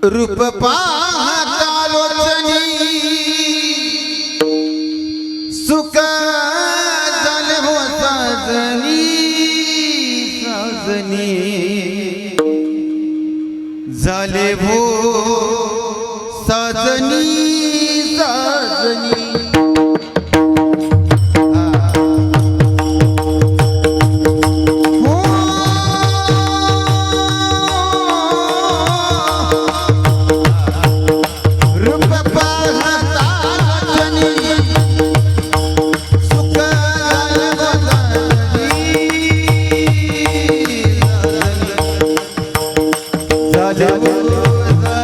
रूप पाहता लोचनी सुख झाले हो साजनी साजनी झाले हो साजनी साजनी झाले हो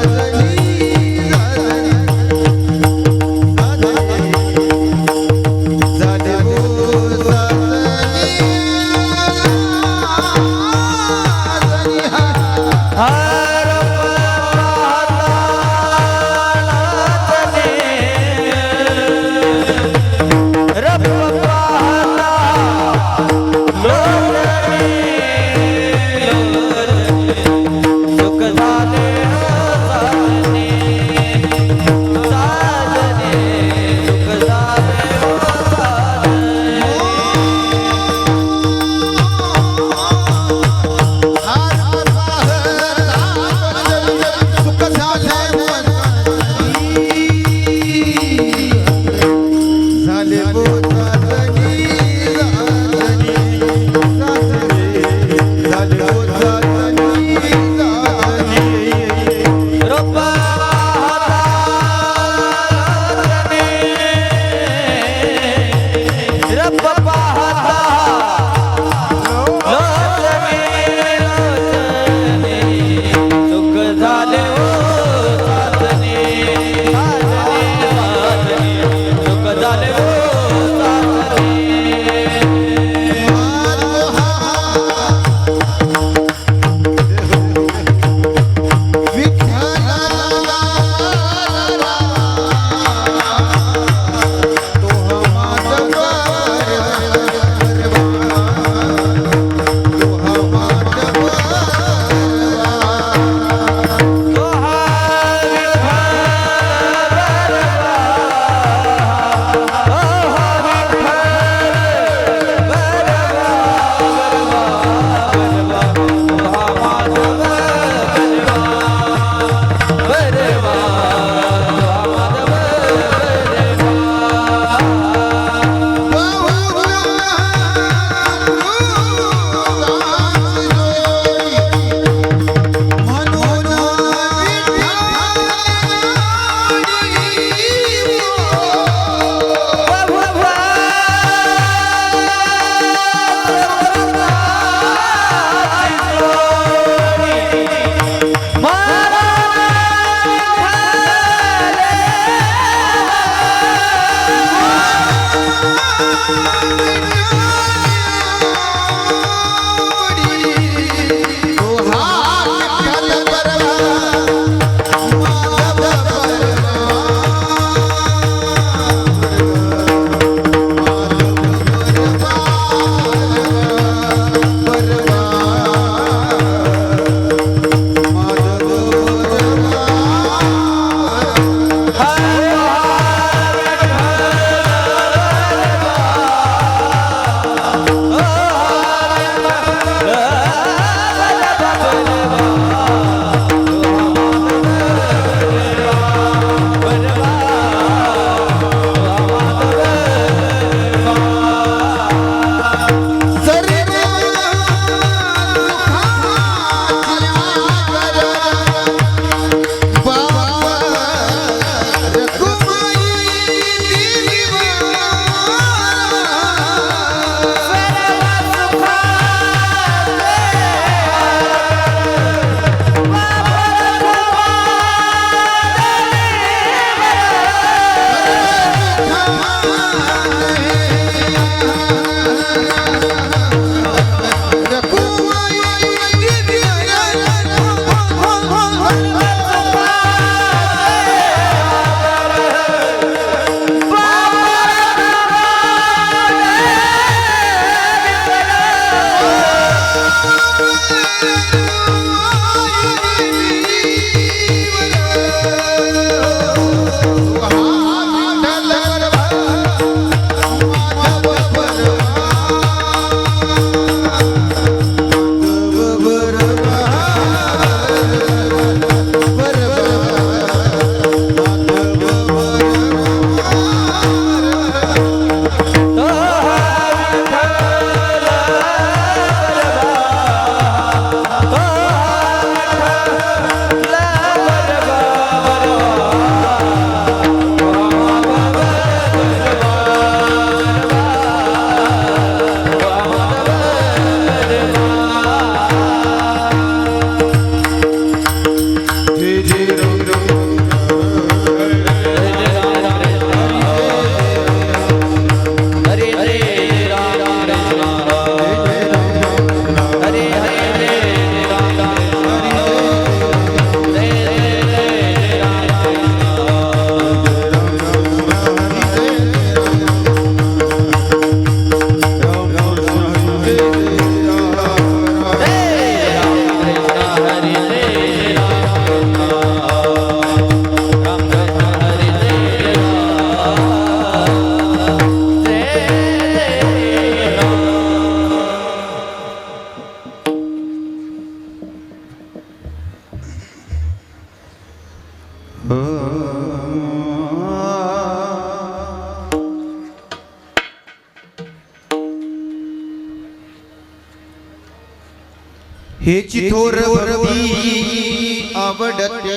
हेची थोर भक्ती आवडते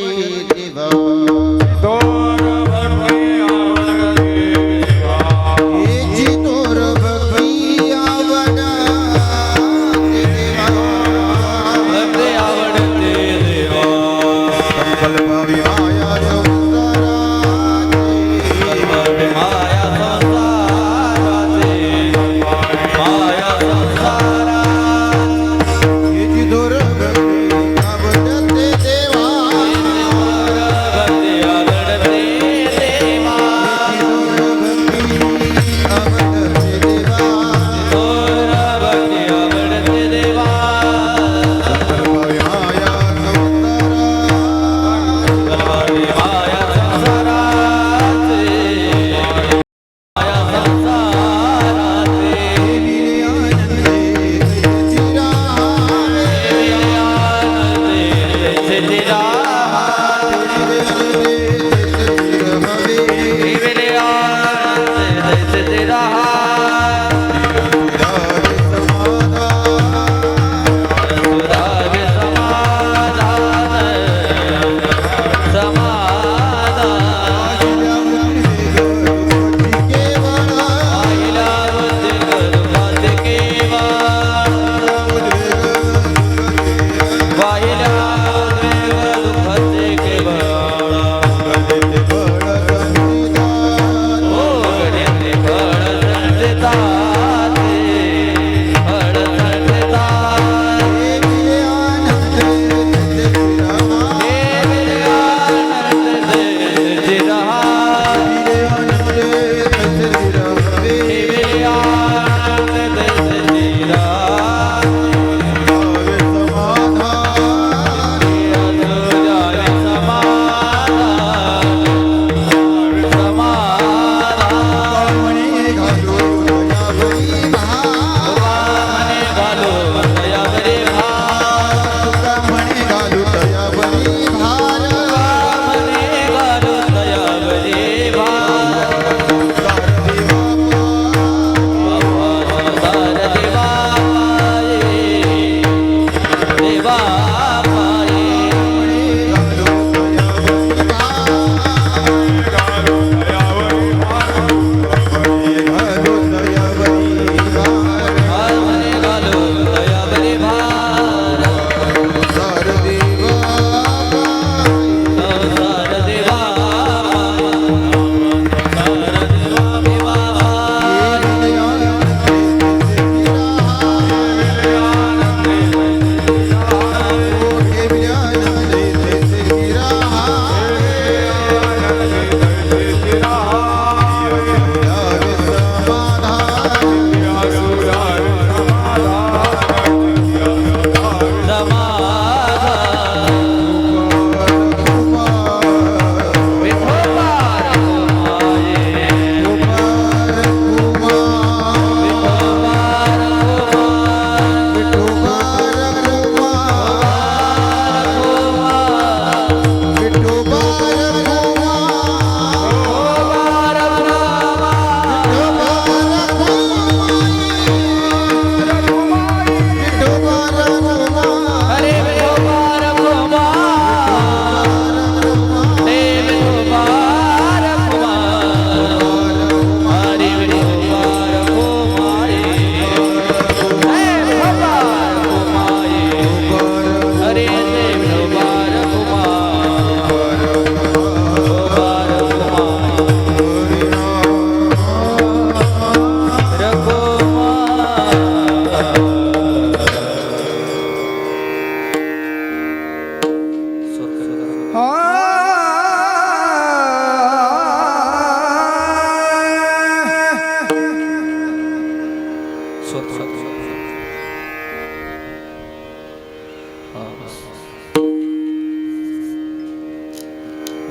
देवा हेची थोर भक्ती आवडते देवा कल्पावी माया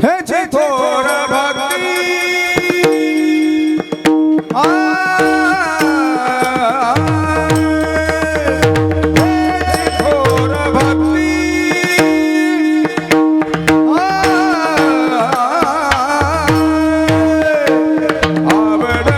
ह्याची थोर भक्ती थोर भक्ती आवड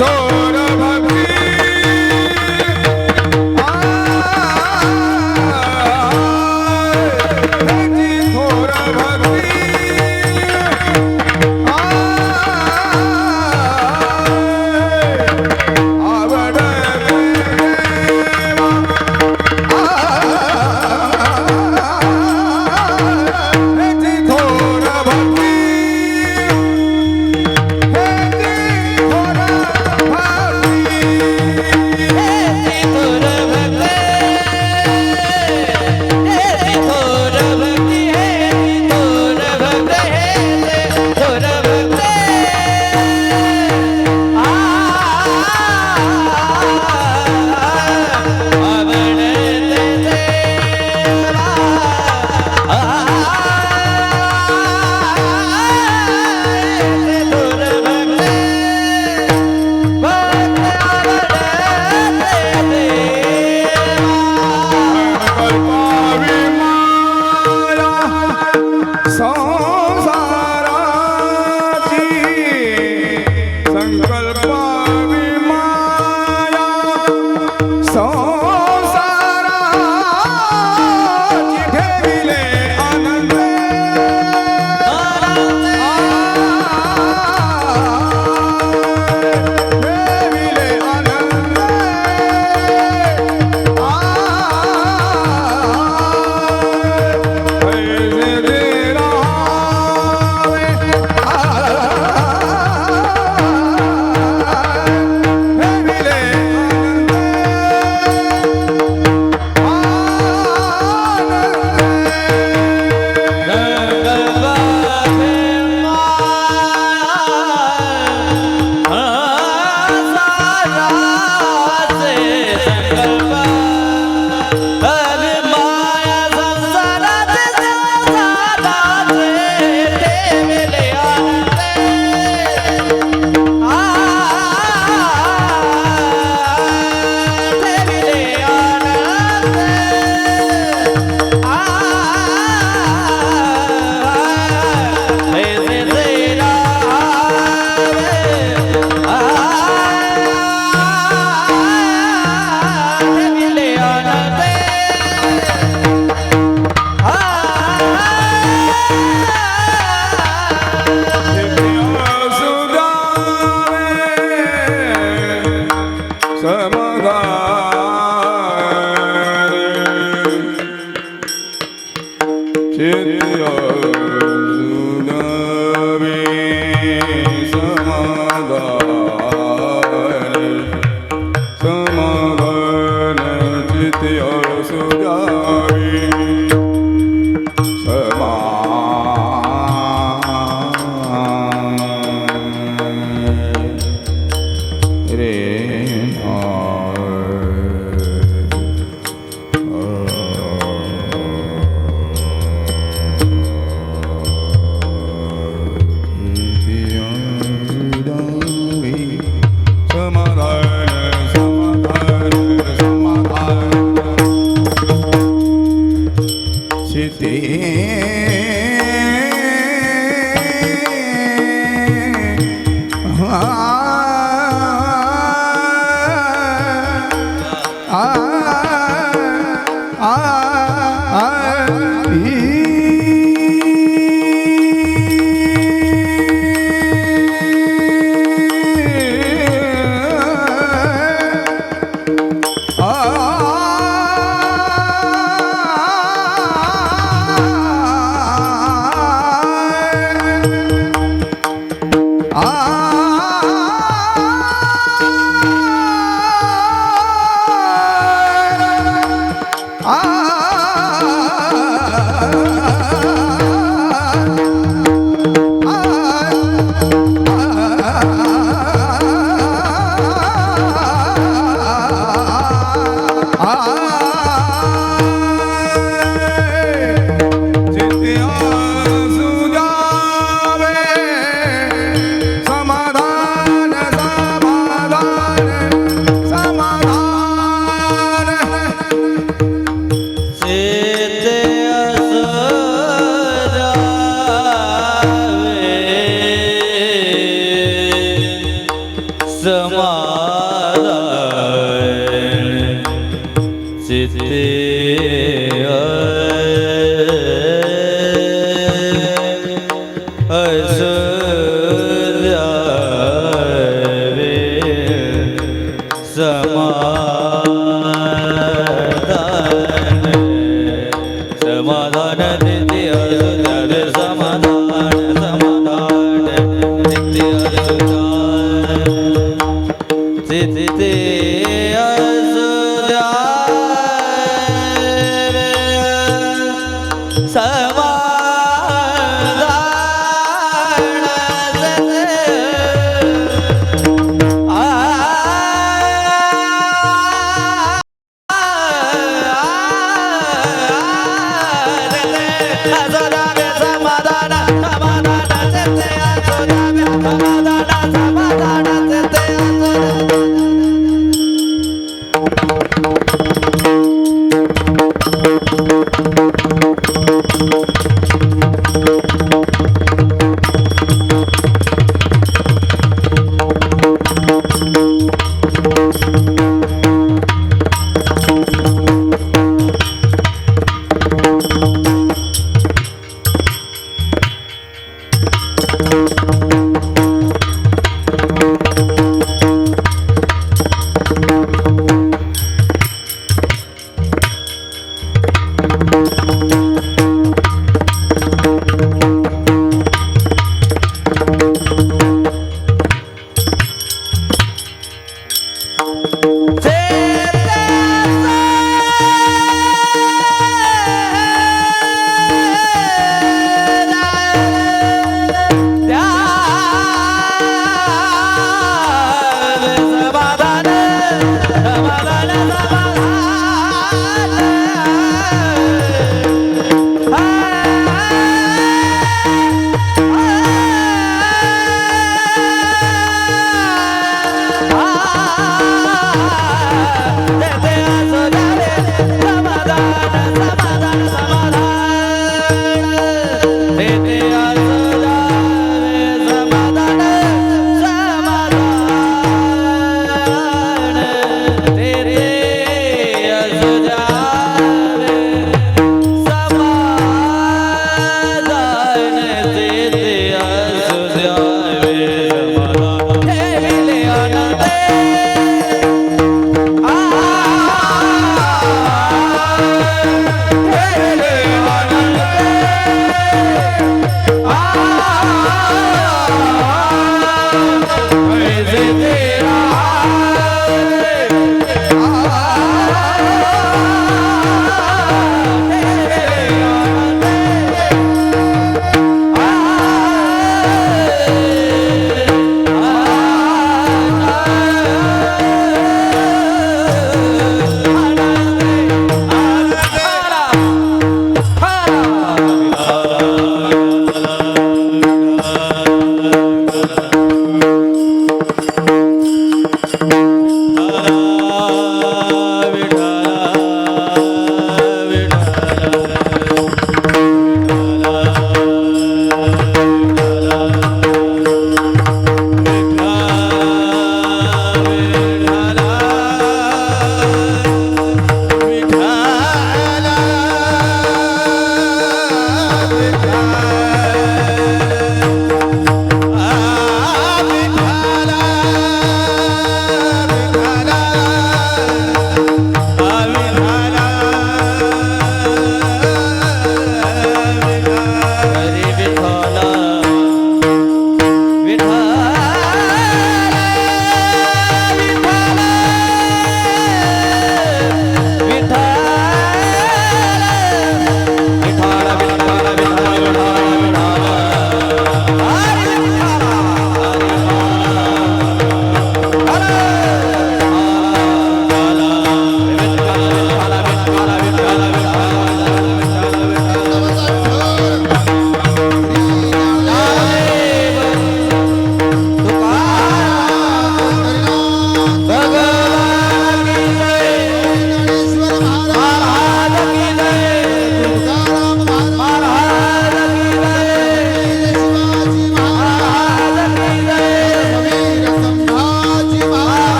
थोर भक्ती ह्याची थोर भक्ती समाधान चित्ते असू द्यावे समाधान समाधान चित्ते असू द्यावे समाधान समाधान चित्ते असू द्यावे चित्ते असू द्यावे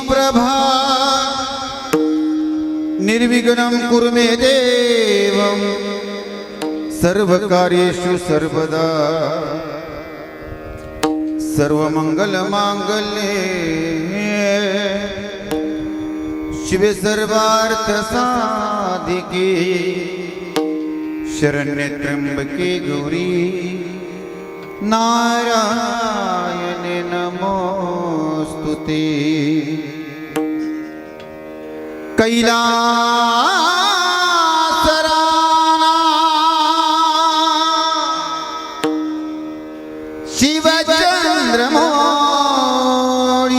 प्रभा निर्विघ्नं कुरु मे देव सर्वकार्येषु सर्वदा सर्वमंगलमांगल्ये शिवे सर्वार्थ साधिके शरण्ये त्र्यंबके गौरी नारायणे नमोस्तुते कैलासराना शिवचंद्रमौळी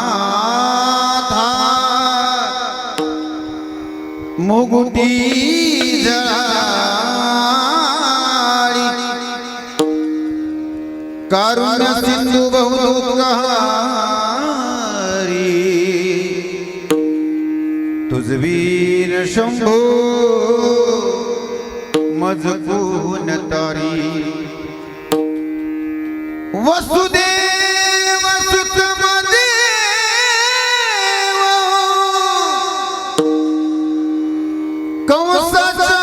फणींद्रनाथा मुगुटी जळाळी कारुण्य सिंधू बहुदुःखहारी तुझवीर शंभो मजकून तारी वसुदेव सुतमदेव कंसाचा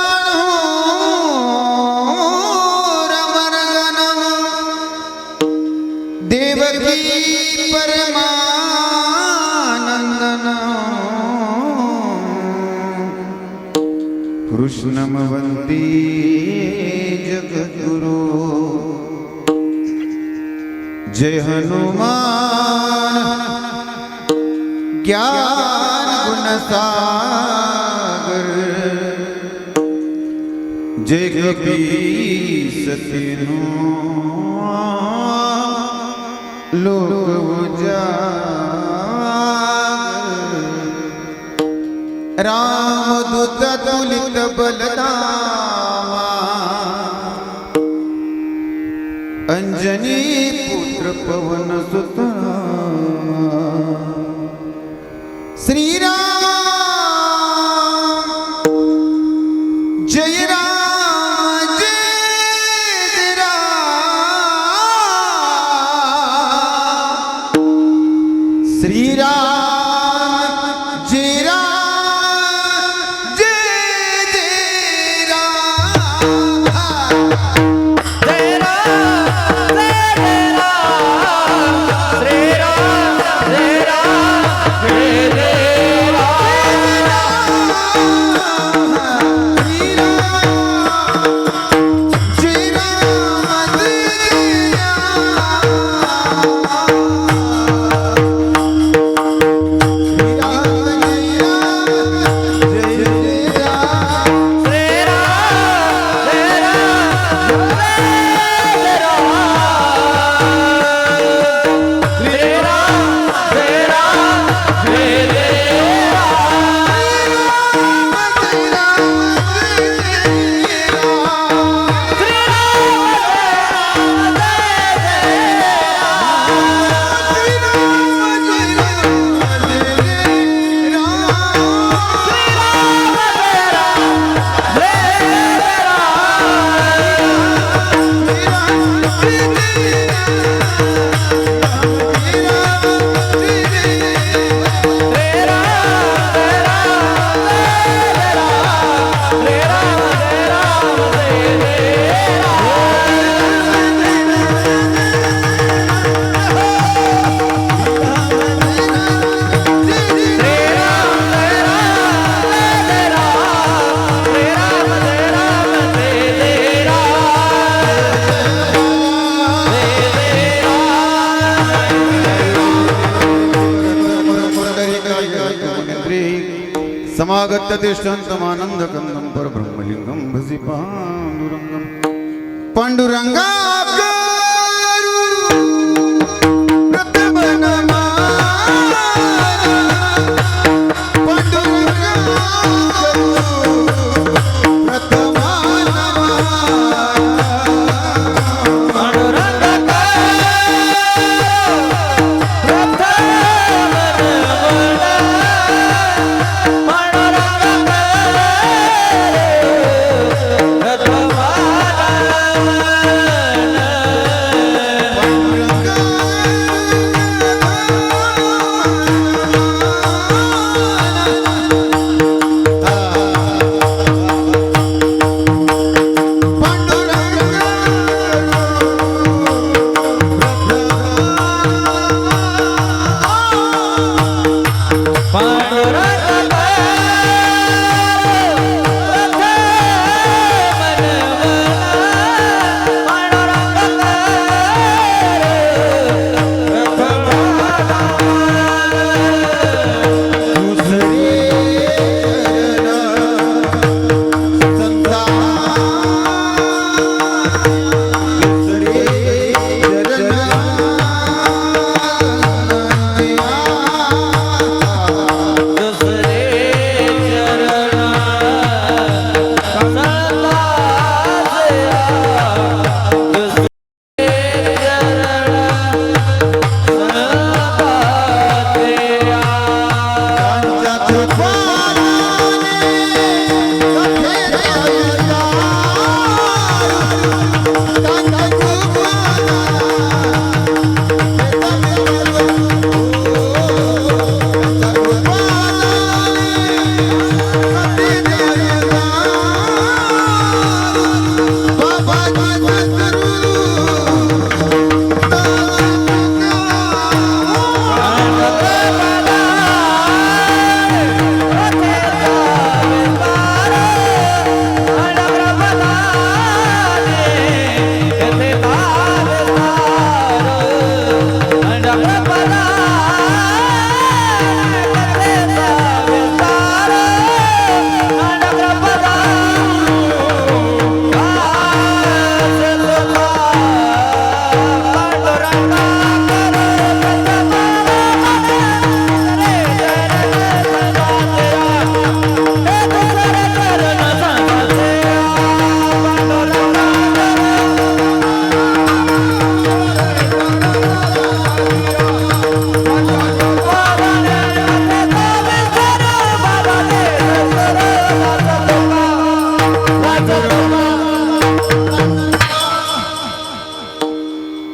देवकी परमानंदन कृष्णम वंदे जगद्गुरु जय हनुमान ज्ञान गुण सागर जय कपीस तीनों लोक उजागर रामदूत तुलित बलधामा अंजनी पुत्र पवन सुत श्रीराम जय राम जय राम श्रीराम जय राम जय समागत्य तिष्ठन्तमानन्द कंदं परब्रह्मलिंगं भजि पाण्डुरंगं पाण्डुरंगा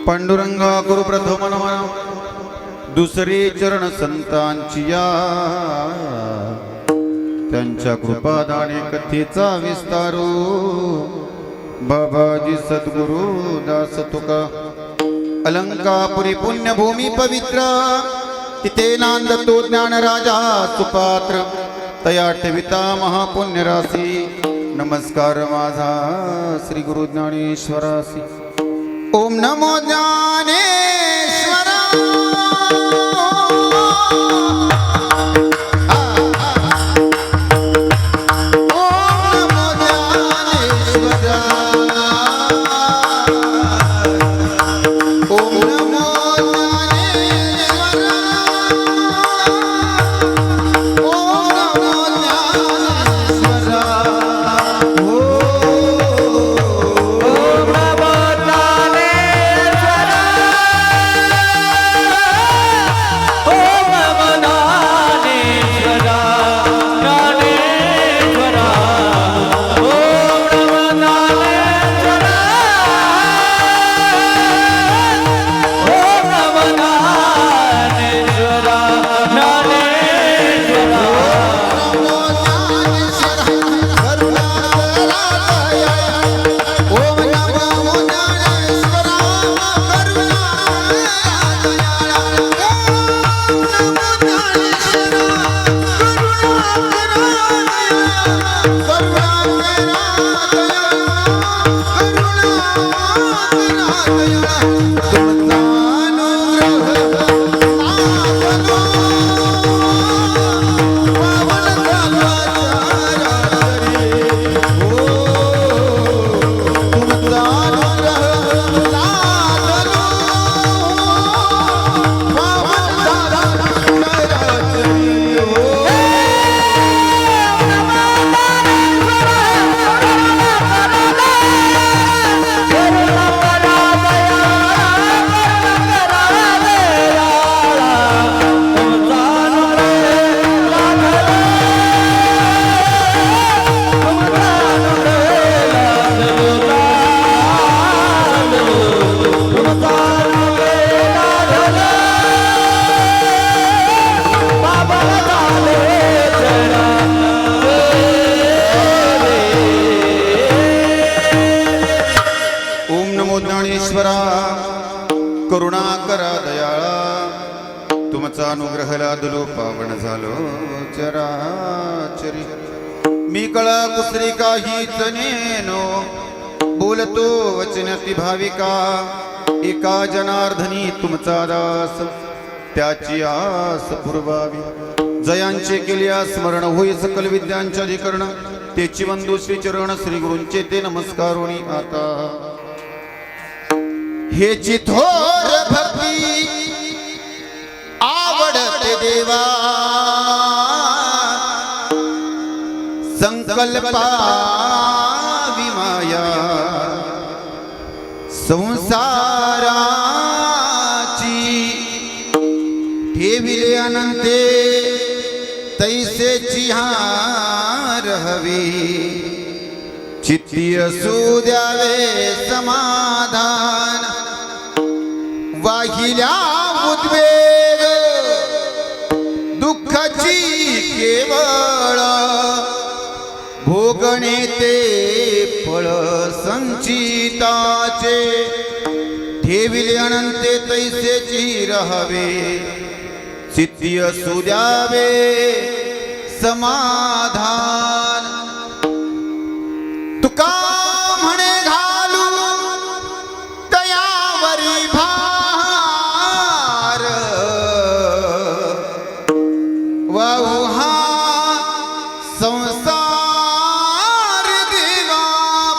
पांडुरंगा गुरु प्रथम नमन दुसरे चरण संतांची या त्यांच्या कृपादाने कथेचा विस्तारो बाबाजी सद्गुरु दास तुका अलंकापुरी पुण्यभूमी पवित्र तिथे नांदतो ज्ञान राजा सुपात्र तया ठेविता महापुण्य राशी नमस्कार माझा श्री गुरु ज्ञानेश्वरासी ओम नमो ज्ञानेश्वरा करुणा करा दयाळा तुमचा अनुग्रह लादलो पावन झालो चराचरी मी कळा कुसरी काहीच नेनो बोलतो वचनती भाविका एका जनार्दनी तुमचा दास त्याची आस पुरवावी जयांचे केल्या स्मरण होई सकल विद्यांचे अधिकरण तेची वंदू श्री चरण श्री गुरूंचे ते नमस्कारोनी आता हेची थोर भक्ती आवडते देवा संकल्पा विमाया संसाराची ठेविले अनंते तैसेची हार हवी चित्ती असू द्यावे समाधान वाहिल्या उद्वेग दुःखाची केवळ भोगणे ते फळ संचिताचे ठेविले अनंते तैसेची रहावे चित्ती असू द्यावे समाधान तुका म्हणे घालू तयावरी भार वाहू हा संसार देवा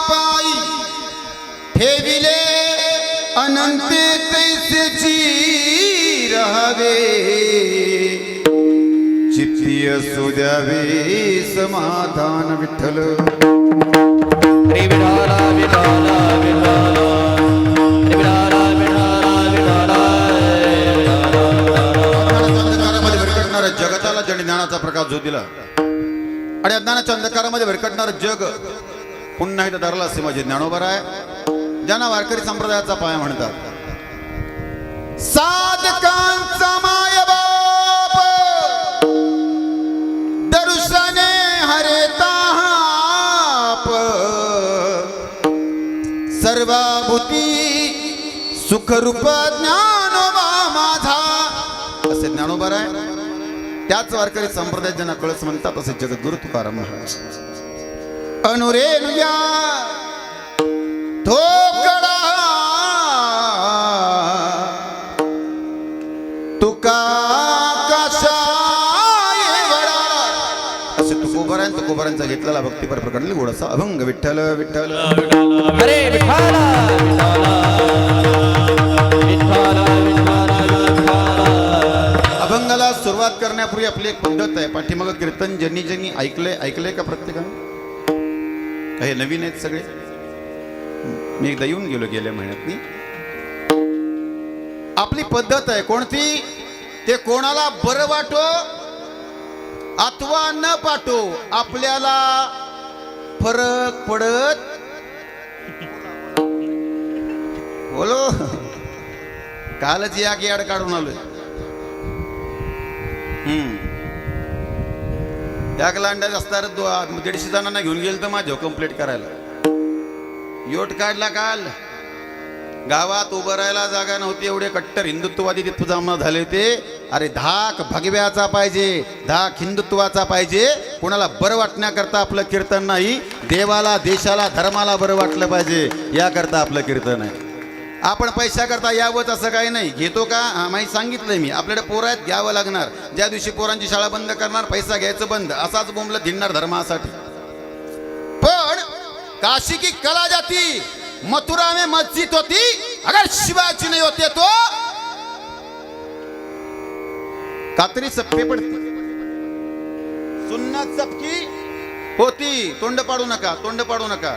पायी ठेविले अनंते तैसेची रहावे चित्ती असू द्यावे समाधान विठ्ठल जगताला ज्याने ज्ञानाचा प्रकाश जो दिला आणि अज्ञानाच्या अंधकारामध्ये भरकटणार जग पुन्हा एकदा धरला असे माझे ज्ञानोबा आहे ज्यांना वारकरी संप्रदायाचा पाया म्हणतात साधकांचा माय बाप दर्शने हरे ताप सर्वाभूती सुखरूप ज्ञानोबा माझा असे ज्ञानोबा आहे. त्याच वारकरी संप्रदायात ज्यांना कळस म्हणतात असे जगद्गुरु तुकाराम महाराज. अनुरेनुया ठोकळा तुका कशाय वळा असे तुकोबारांचा घेतलेला भक्तीपर प्रकटले गोडसा अभंग. विठ्ठल विठ्ठल हरे विठ्ठल विठ्ठल विठ्ठल. अभंगाला सुरुवात करण्यापूर्वी आपली एक पद्धत आहे. पाठीमागं कीर्तन ज्यांनी ज्यांनी ऐकलंय का प्रत्येकाने? हे नवीन आहेत सगळे. मी एकदा येऊन गेलो गेल्या महिन्यातनी. आपली पद्धत आहे कोणती? ते कोणाला बरं वाटो अथवा न पाठो आपल्याला फरक पडत बोलो. कालच या की आड काढून आलोय. त्या लांड्यात असणार 150 जणांना घेऊन गेल तर माझ्या कंप्लीट करायला. योट काढला काल. गावात उभं राहायला जागा नव्हती. एवढे कट्टर हिंदुत्ववादी तिथं जमा झाले होते. अरे धाक भगव्याचा पाहिजे, धाक हिंदुत्वाचा पाहिजे. कोणाला बरं वाटण्याकरता आपलं कीर्तन नाही. देवाला देशाला धर्माला बरं वाटलं पाहिजे याकरता आपलं कीर्तन आहे. आपण पैशाकरता यावंच असं काही नाही. घेतो का? माहिती सांगितलंय मी. आपल्याकडे पोरं आहेत घ्यावं लागणार. ज्या दिवशी पोरांची शाळा बंद करणार पैसा घ्यायचं बंद. असाच बोंबलं धिंडणार धर्मासाठी. पण काशी की कला जाती मथुरा में मस्जिद होती अगर शिवाजी नहीं होते तो कातरी सप्पे पडती. सुन्नत सबकी होती. तोंड पाडू नका, तोंड पाडू नका.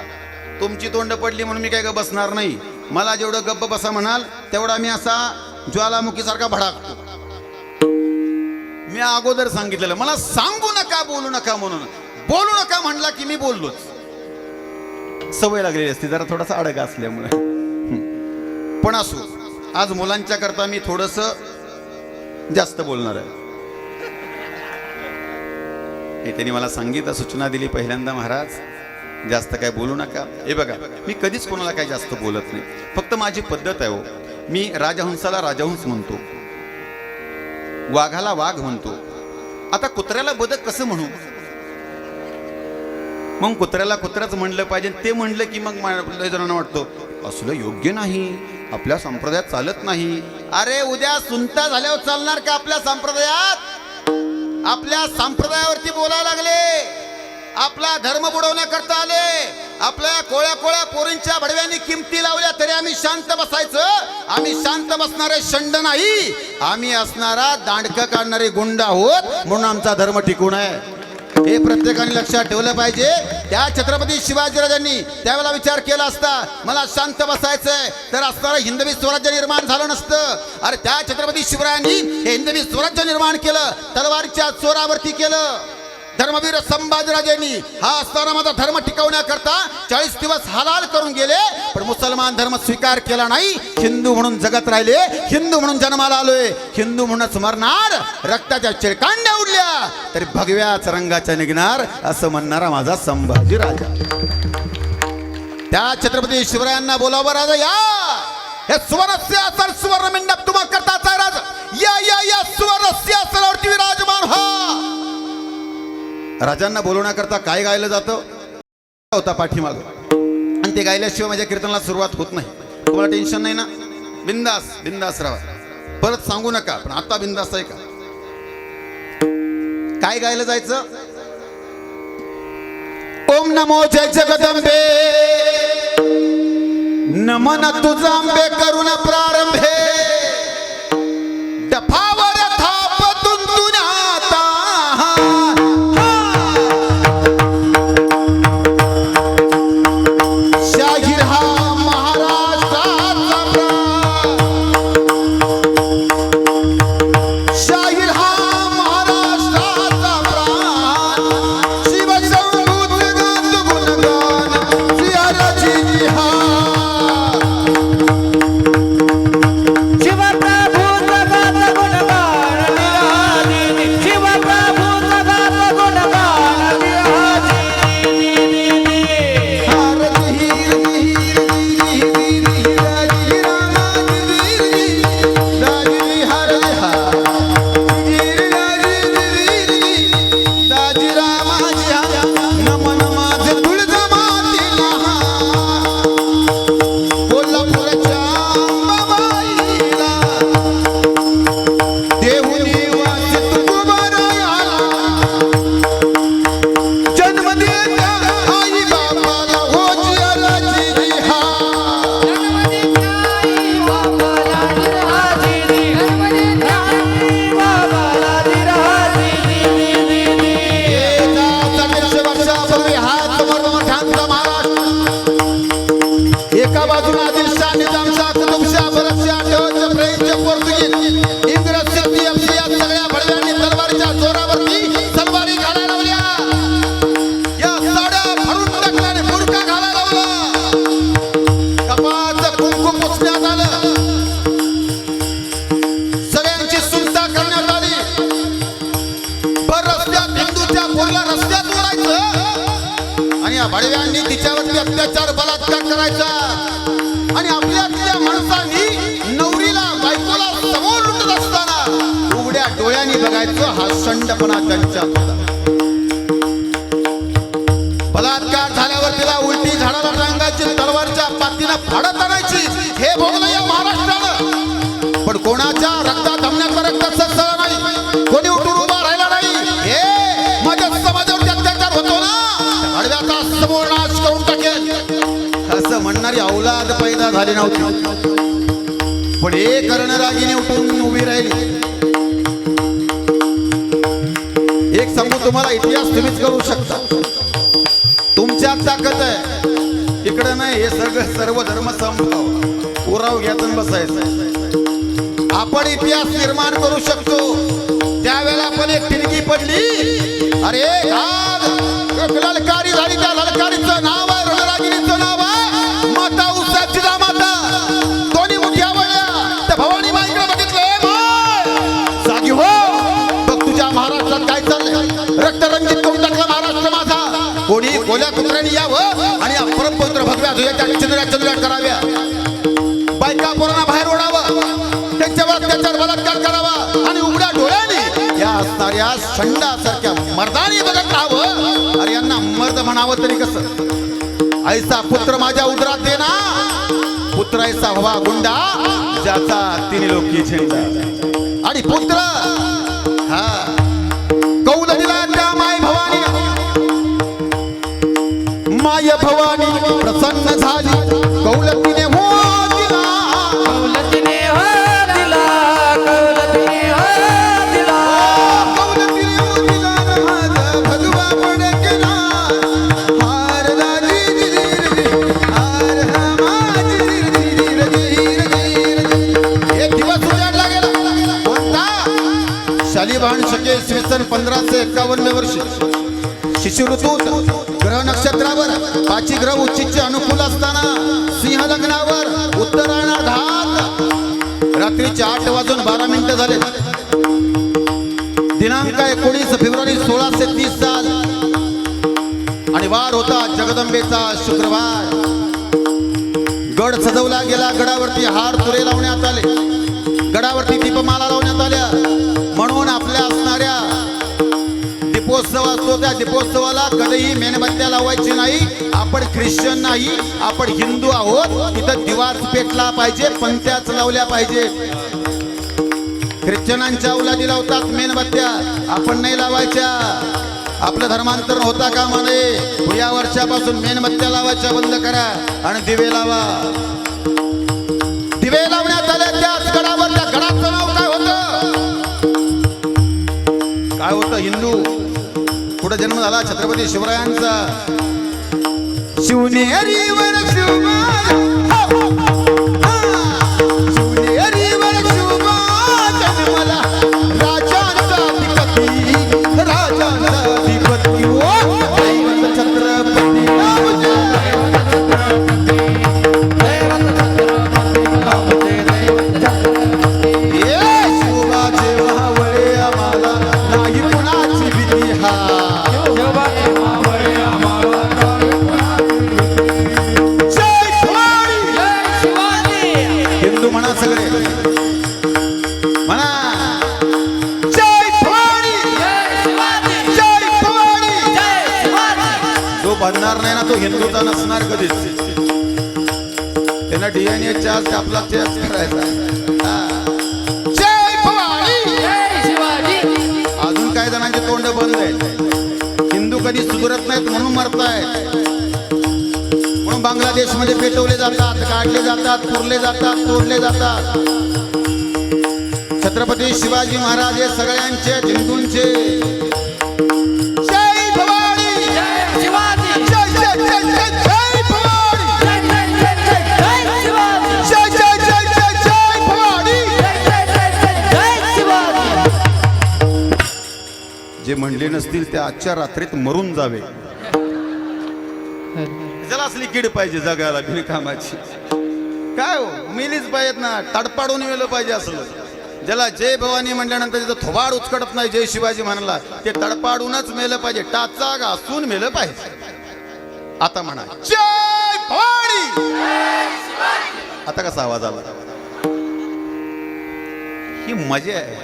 तुमची तोंड पडली म्हणून मी काय ग बसणार नाही. मला जेवढं गप्प बसा म्हणाल तेवढा मी असा ज्वालामुखीसारखा भडाकतो. मी अगोदर सांगितलेलं मला सांगू नका बोलू नका म्हणून. बोलू नका म्हणला की मी बोललोच. सवय लागलेली असते जरा थोडासा अडगा असल्यामुळे. पण असो आज मुलांच्या करता मी थोडस जास्त बोलणार आहे. हे त्यांनी मला सांगितलं सूचना दिली पहिल्यांदा महाराज जास्त काय बोलू नका. हे बघा मी कधीच कोणाला काय जास्त बोलत नाही. फक्त माझी पद्धत आहे हो. मी राजहंसाला राजहंस म्हणतो, वाघाला वाघ म्हणतो. आता कुत्र्याला बदक कसं म्हणू? मग कुत्र्याला कुत्राच म्हणलं पाहिजे. ते म्हणलं की मग लय जणांना वाटतं असलं योग्य नाही, आपल्या संप्रदायात चालत नाही. अरे उद्या सुनता झाल्यावर चालणार का आपल्या संप्रदायात? आपल्या संप्रदायावरती बोलायला लागले, आपला धर्म बुडवण्याकरता आले, आपल्या कोळ्या कोळ्या पोरींच्या भडव्यांनी किमती लावल्या तरी आम्ही शांत बसायचं. आम्ही शांत बसणारे शंड नाही, आम्ही असणारा दांडकं काढणारे गुंड आहोत. म्हणून आमचा धर्म टिकून आहे. हे प्रत्येकाने लक्षात ठेवलं पाहिजे. त्या छत्रपती शिवाजीराजांनी त्यावेळेला विचार केला असता मला शांत बसायचंय तर असणारं हिंदवी स्वराज्य निर्माण झालं नसतं. अरे त्या छत्रपती शिवरायांनी हे हिंदवी स्वराज्य निर्माण केलं, तलवारीच्या जोरावरती केलं. धर्मवीर संभाजीराजांनी हा असताना माझा धर्म टिकवण्याकरता 40 दिवस हालाल करून गेले. पण मुसलमान धर्म स्वीकार केला नाही. हिंदू म्हणून जगत राहिले, हिंदू म्हणून जन्माला आलोय, हिंदू म्हणूनच मरणार. रक्ताच्या चिळकांड्या उडल्या तरी भगव्याच रंगाच्या निघणार असं म्हणणारा माझा संभाजीराजा. त्या छत्रपती शिवरायांना बोलावं राजा या. हे सुवर्णस्य असल सुवर्ण मंडप तुम्हा करताच आहे राजा. या या या सुवर्णस्य असलावरती विराजमान हा. राजांना बोलवण्याकरता काय गायलं जातं होता पाठीमाग, आणि ते गायल्याशिवाय माझ्या कीर्तनाला सुरुवात होत नाही. तुम्हाला टेन्शन नाही ना? बिंदास बिंदास राहा. परत सांगू नका. पण आता बिंदास आहे का? काय गायलं जायचं? ओम नमो जय जगदंबे नमन तुझा अंबे करून प्रारंभे डफावर थाप तुंतुण्याता शाहीर हा महाराष्ट्राचा प्राण, शाहीर हा महाराष्ट्राचा प्राण. शिवसंभूत गात गुणगान सियाराची हा. या बडव्यांनी तिच्यावरती अत्याचार बलात्कार करायचा आणि आपल्या माणसांनी नवरीला बायकोला समोर लुटत असताना उघड्या डोळ्यांनी बघायचं हा संडपणा त्यांच्यात होता. बलात्कार झाल्यावर तिला उलटी झाडाला टांगायची, तलवारच्या पातीनं फाडत आणायची. हे भोगलं या महाराष्ट्रानं. पण कोणाच्या रक्तात धमन्याचा रक्त सळसळ नाही, कोणी उठून उभा राहिला नाही. हे माझ्या समाजावरती अत्याचार होतो ना, आडव्याचा समूळ नाश करून टाकेल असं म्हणणारी औलाद पैदा झाली नव्हती. पण एक रणरागिणी उठून उभी राहिली. एक सांगू तुम्हाला, इतिहास तुम्हीच करू शकता. तुमच्यात ताकद आहे, इकडे नाही. हे सगळं सर्व धर्म संभाव उराव घ्यायचं बसायचं. आपण इतिहास निर्माण करू शकतो. त्यावेळेला पण एक ठिणगी पडली. अरे ललकारी झाली, त्या ललकारीचं नाव आहे, रणरागिणीचं नाव आहे माता उसाची माता. दोन्ही मुठ्या वळल्या त्या भवानी माईकडे बघितलं. जागी हो, बघ तुझ्या महाराष्ट्रात काय चाललंय. रक्तरंजित करून टाकला महाराष्ट्र माझा. कोणी कोल्या कुत्र्याने यावं आणि परमपवित्र भगव्या ध्वजाच्या चंद्र्या कराव्या. बायका पोरांना बाहेर ओढावं, त्यांच्यावर अत्याचार बलात्कार करावा आणि उघड्या डोळ्याने या असणाऱ्या संडासारख्या मर्दानी बघत राहावं. अरे यांना मर्द म्हणावं तरी कसं. ऐसा पुत्र माझ्या उदरात दे ना, पुत्र ऐसा हवा गुंडा ज्याचा तिन्ही लोकी झेंडा. आणि पुत्र हा कौल दिला त्या माय भवानी. माय भवानी प्रसन्न झाली, कौलतीने हो दिला, कौलतीने हो दिला, कौलतीने हो दिला, कौलतीने हो दिला. माझा भगवा पडकेला हार दाजी जिरीर, हार माझी जिरीर, जिरीर, जिरीर. एक दिवस उजाडला गेला. कोणता? शालिवाहन शके इसवी सन 1551 वर्षी शिशु ऋतूत ग्रह नक्षत्रावर पाची ग्रह उच्चीचे अनुकूल असताना सिंह लग्नावर उत्तरायणाघात रात्रीचे 8:12 झाले. दिनांक 19 फेब्रुवारी 1630 साल आणि वार होता जगदंबेचा शुक्रवार. गड सजवला गेला. गडावरती हार तुरे लावण्यात आले, गडावरती दीपमाला लावण्यात आल्या. म्हणून आपल्या असणाऱ्या दीपोत्सव असतो, त्या दीपोत्सवाला कधीही मेणबत्त्या लावायची नाही. आपण ख्रिश्चन नाही, आपण हिंदू आहोत. इथं दिवाच पेटला पाहिजे, पंत्याच लावल्या पाहिजे. ख्रिश्चनांच्या औलादी लावतात मेणबत्त्या, आपण नाही लावायच्या. आपलं धर्मांतरण होता कामा नये. या वर्षापासून मेणबत्त्या लावायच्या बंद करा आणि दिवे लावा. दिवे लावण्यात आले त्याच गडावर. त्या गडाचं नाव काय होतं? काय होतं? हिंदू. पुढे जन्म झाला छत्रपती शिवरायांचा. शिवनेरीवर शिवबा, शिवनेरीवर शिवबा जन्मला, राजांचा अधिपती, राजांचा अधिपती. ओ दैवत छत्रपती शिवबाचे महावळे आम्हाला नाही कुणाची भीती. हा हिंदू म्हणा सगळे, म्हणा जय भवानी, जय भवानी. जो बनणार नाही ना तो हिंदूचा नसणार कधीच. त्यांना DNA चार्ज आपला चेस करायचा. जय भवानी. अजून काही जणांचे तोंड बंद आहेत. हिंदू कधी सुधरत नाहीत म्हणून मरतायत. म्हणून बांगलादेशमध्ये पेटवले जातात, काढले जातात, पुरले जातात, तोडले जातात. छत्रपती शिवाजी महाराज हे सगळ्यांचे हिंदूंचे. जय भवानी, जय शिवाजी, जय जय जय जय जय भवानी, जय जय जय जय जय शिवाजी, जय जय जय जय जय भवानी, जय जय जय जय जय शिवाजी. जे म्हणले नसतील ते आजच्या रात्रीत मरून जावे. त्याला असली कीड पाहिजे जगाला बिनकामाची. काय हो, मिलीच पाहिजेत ना, तडपाडून मेलं पाहिजे असलं. ज्याला जय भवानी म्हटल्यानंतर तिथं थोबाड उचकडत नाही जय शिवाजी म्हणाला, ते तडपाडूनच मेलं पाहिजे. टाचा घासून मेलं पाहिजे. आता म्हणा जय भवानी. आता कसा आवाज आला? ही मजा आहे.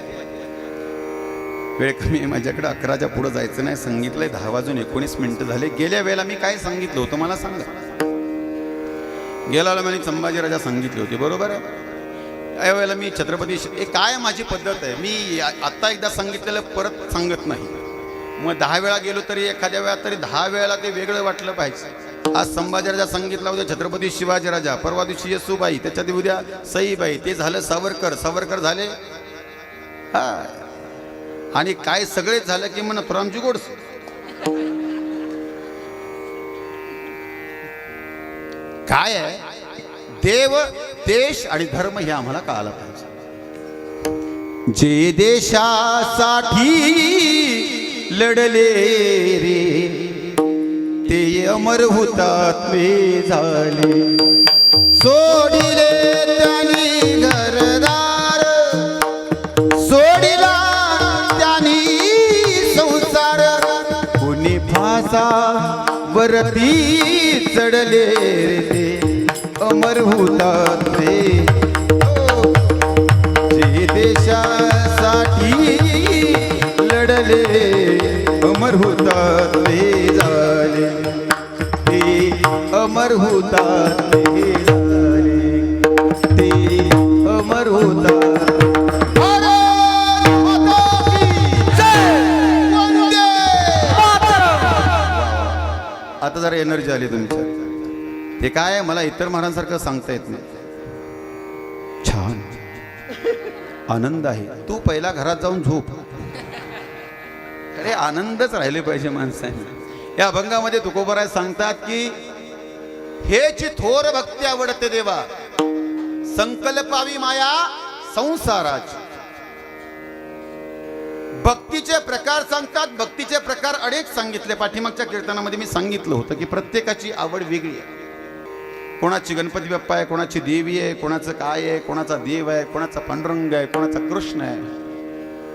वेळ कमी आहे माझ्याकडे, 11च्या पुढे जायचं नाही. सांगितलंय 10:19 झाले. गेल्या वेळेला मी काय सांगितलं होतं मला सांगा. गेल्या वेळेला मी संभाजीराजा सांगितले होते, बरोबर आहे. यावेळेला मी छत्रपती काय माझी पद्धत आहे, मी आत्ता एकदा सांगितलेलं परत सांगत नाही. मग 10 वेळा गेलो तरी एखाद्या वेळा तरी 10 वेळेला ते वेगळं वाटलं पाहिजे. आज संभाजीराजा सांगितला, उद्या छत्रपती शिवाजीराजा, परवा दिवशी येसूबाई, त्याच्या उद्या सईबाई, ते झालं सावरकर झाले. हा, आणि काय सगळेच झालं की मग नथुरामची गोडसे. काय आहे, देव, देश आणि धर्म हे आम्हाला कळायला पाहिजे. जे देशासाठी लढले रे ते अमर हुतात्मे झाले. सोडिले त्यांनी घरदार, सोडिला त्यांनी संसार, कोणी फासा वरती चढले रे अमर हुतात्मे. जे देशासाठी लढले अमर हुतात्मे झाले, ते अमर हुतात्मे झाले, ते अमर हुतात्मे. आता जरा एनर्जी आली तुमच्या. ते काय आहे, मला इतर महाराजांसारखं सांगता येत नाही. छान आनंद आहे. तू पहिला घरात जाऊन झोप. अरे आनंदच राहिले पाहिजे माणसाने. या अभंगामध्ये तुकोबराय सांगतात की हेची थोर भक्ती आवडते देवा, संकल्पावी माया संसाराची. भक्तीचे प्रकार सांगतात. भक्तीचे प्रकार अनेक सांगितले. पाठीमागच्या कीर्तनामध्ये मी सांगितलं होतं की प्रत्येकाची आवड वेगळी आहे. कोणाची गणपती बाप्पा आहे, कोणाची देवी आहे, कोणाचं काय आहे, कोणाचा देव आहे, कोणाचा पांडुरंग आहे, कोणाचा कृष्ण आहे.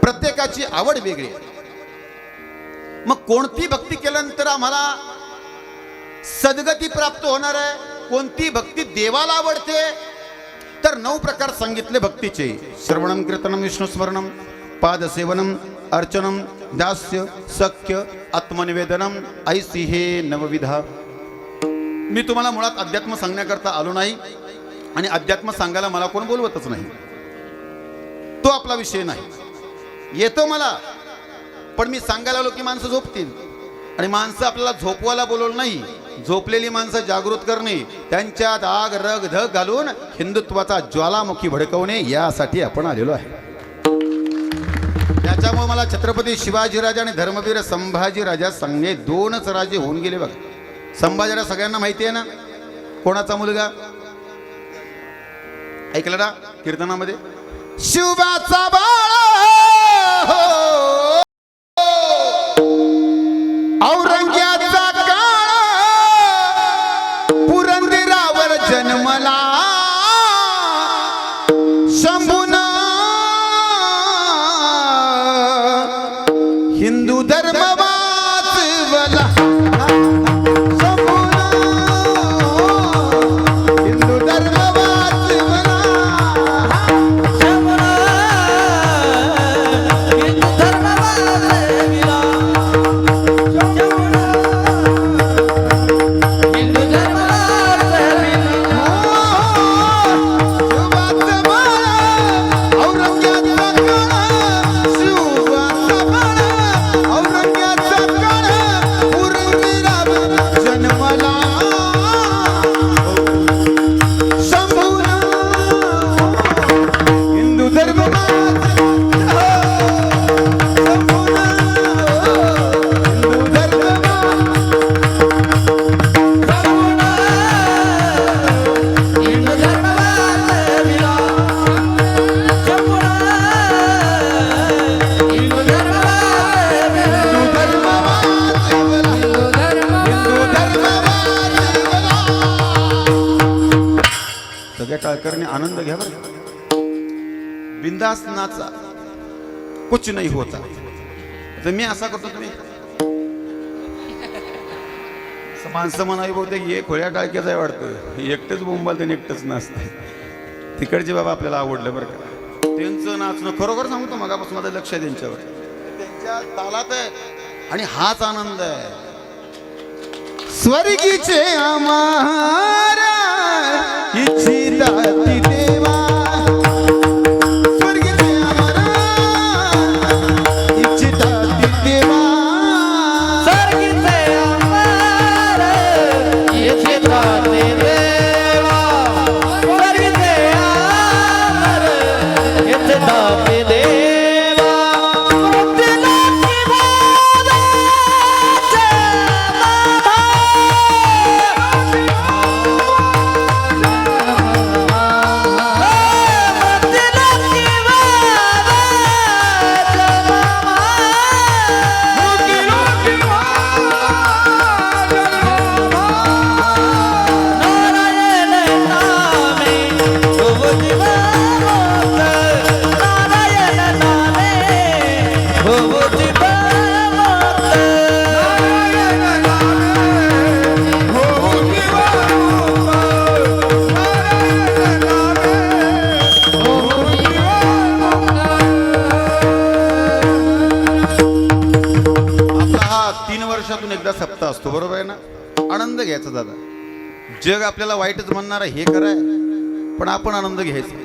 प्रत्येकाची आवड वेगळी आहे. मग कोणती भक्ती केल्यानंतर आम्हाला सद्गती प्राप्त होणार आहे, कोणती भक्ती देवाला आवडते, तर 9 प्रकार सांगितले भक्तीचे. श्रवणम कीर्तनम विष्णुस्मरणम पादसेवनम अर्चनम दास्य सख्य आत्मनिवेदनम ऐसी हे नवविधा. मी तुम्हाला मुळात अध्यात्म सांगण्याकरता आलो नाही आणि अध्यात्म सांगायला मला कोण बोलवतच नाही. तो आपला विषय नाही. येतो मला, पण मी सांगायला आलो की माणसं झोपतील. आणि माणसं आपल्याला झोपवायला बोलवलं नाही, झोपलेली माणसं जागृत करणे, त्यांच्यात आग रग धग घालून हिंदुत्वाचा ज्वालामुखी भडकवणे, यासाठी आपण आलेलो आहे. त्याच्यामुळे मला छत्रपती शिवाजीराजा आणि धर्मवीर संभाजीराजा सांगणे 2च राजे होऊन गेले बघा. संभाजीराजा सगळ्यांना माहिती आहे ना, कोणाचा मुलगा ऐकलं ना कीर्तनामध्ये, शिवबाचा बाळा औरंग्याचा काळ पुरंदरावर जन्मला, शंभूना हिंदू धर्म वाचवला. टाळकरने आनंद घ्या बरं. बिंदास नाचा, कुछ नाही होता. तर मी असा करतो, तुम्ही माणसं म्हणावी बहुतेक हे खोळ्या टाळक्याचं आहे वाटतं, एकटंच बोंबाल त्याने एकटंच नाचतंय. तिकडचे बाबा आपल्याला आवडलं बरं का. त्यांचं नाचणं खरोखर सांगतो, मगापासून माझं लक्ष आहे त्यांच्यावर, त्यांच्या तालात आहे आणि हाच आनंद आहे. स्वर्गीचे आम्हारा इच्छिताती देवा, स्वर्गीचे आम्हारा इच्छिताती देवा, स्वर्गीचे आम्हार इच्छिताती देवा, स्वर्गीचे आम्हार इच्छिताती देवा, मृत्यूलोकी मोदाचे मामा, मृत्यूलोकी मोदाचे मामा, नारायण नामे शुभ जीवनोत, नारायण नामे शुभ जीवनोत, नारायण नामे होऊ जीवनोत, नारायण नामे होऊ आपला हा 3 वर्षातून एकदा सप्ताह असतो, बरोबर आहे ना. आनंद घ्यायचा दादा. जग आपल्याला वाईटच म्हणणार आहे, हे खरं आहे, पण आपण आनंद घ्यायचा.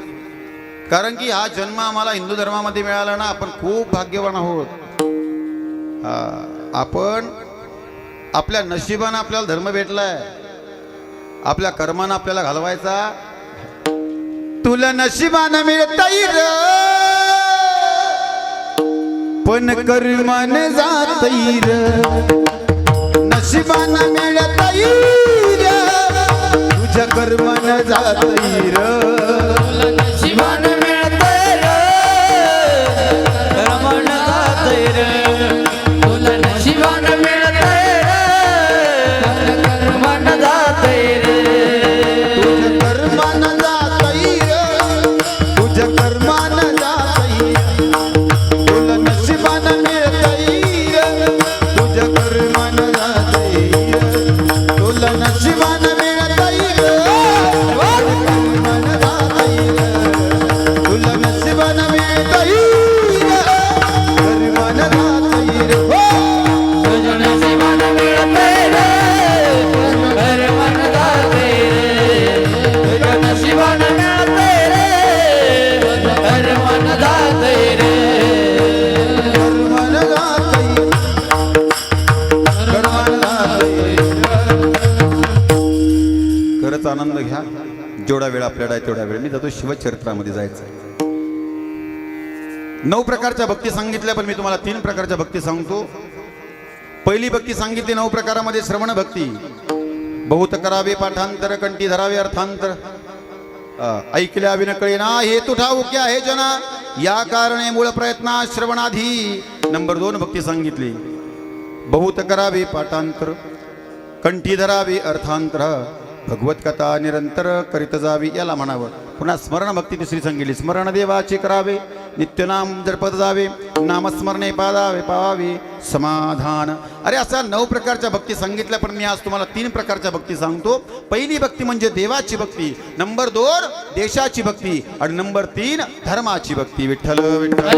कारण की हा जन्म आम्हाला हिंदू धर्मामध्ये मिळाला ना, आपण खूप भाग्यवान आहोत. आपण आपल्या नशिबानं आपल्याला धर्म भेटलाय, आपल्या कर्मानं आपल्याला घालवायचा. तुला नशिबानं मिळता येईल पण कर्मन जात येईल, नशिबानं मिळता येईल तुझ्या कर्मन जात येईल. नशिबान मिळतंय रे, रमण जातंय रे, तुला नशिबान मिळतंय रे, रमण जातंय रे, तुझ्या कर्मन जात येईल, तुझ्या कर्मन जात येईल, तुला नशिबानं मिळता येईल तुझ्या कर्मन जात येईल, तुला नशिबानं मिळता येईल कर्मन जात येईल, तुला नशिबानं मिळता येईल कर्मन जात येईल. हो तुझ्या नशिबान मिळतंय रे, रमण जातंय रे, तुझ्या नशिबान मिळतंय रे, रमण जातंय रे, कर्मन जात येईल, कर्मन जात येईल. खरंच आनंद घ्या. जेवढा वेळ आपल्याला आहे तेवढा वेळ. मी जातो शिवचरित्रामध्ये जायचं. 9 प्रकारच्या भक्ती सांगितल्या, पण मी तुम्हाला 3 प्रकारच्या भक्ती सांगतो. पहिली भक्ती सांगितली 9 प्रकारामध्ये श्रवण भक्ती. बहुत करावे पाठांतर, कंठी धरावे अर्थांतर, ऐकल्या विन कळेना हेतू ठाऊ क्या हे जना, या कारणे मूळ प्रयत्ना श्रवणाधी. नंबर 2 भक्ती सांगितली. बहुत करावे पाठांतर, कंठी धरावे अर्थांतर, भगवत कथा निरंतर करीत जावी, याला म्हणावं. पुन्हा स्मरण भक्ती दुसरी सांगितली. स्मरण देवाचे करावे, नित्यनाम जपत जावे, नामस्मरणे पादावे पावावे समाधान. अरे असा 9 प्रकारच्या भक्ती सांगितल्या, पण मी आज तुम्हाला 3 प्रकारच्या भक्ती सांगतो. पहिली भक्ती म्हणजे देवाची भक्ती, नंबर 2 देशाची भक्ती, आणि नंबर 3 धर्माची भक्ती. विठ्ठल विठ्ठल.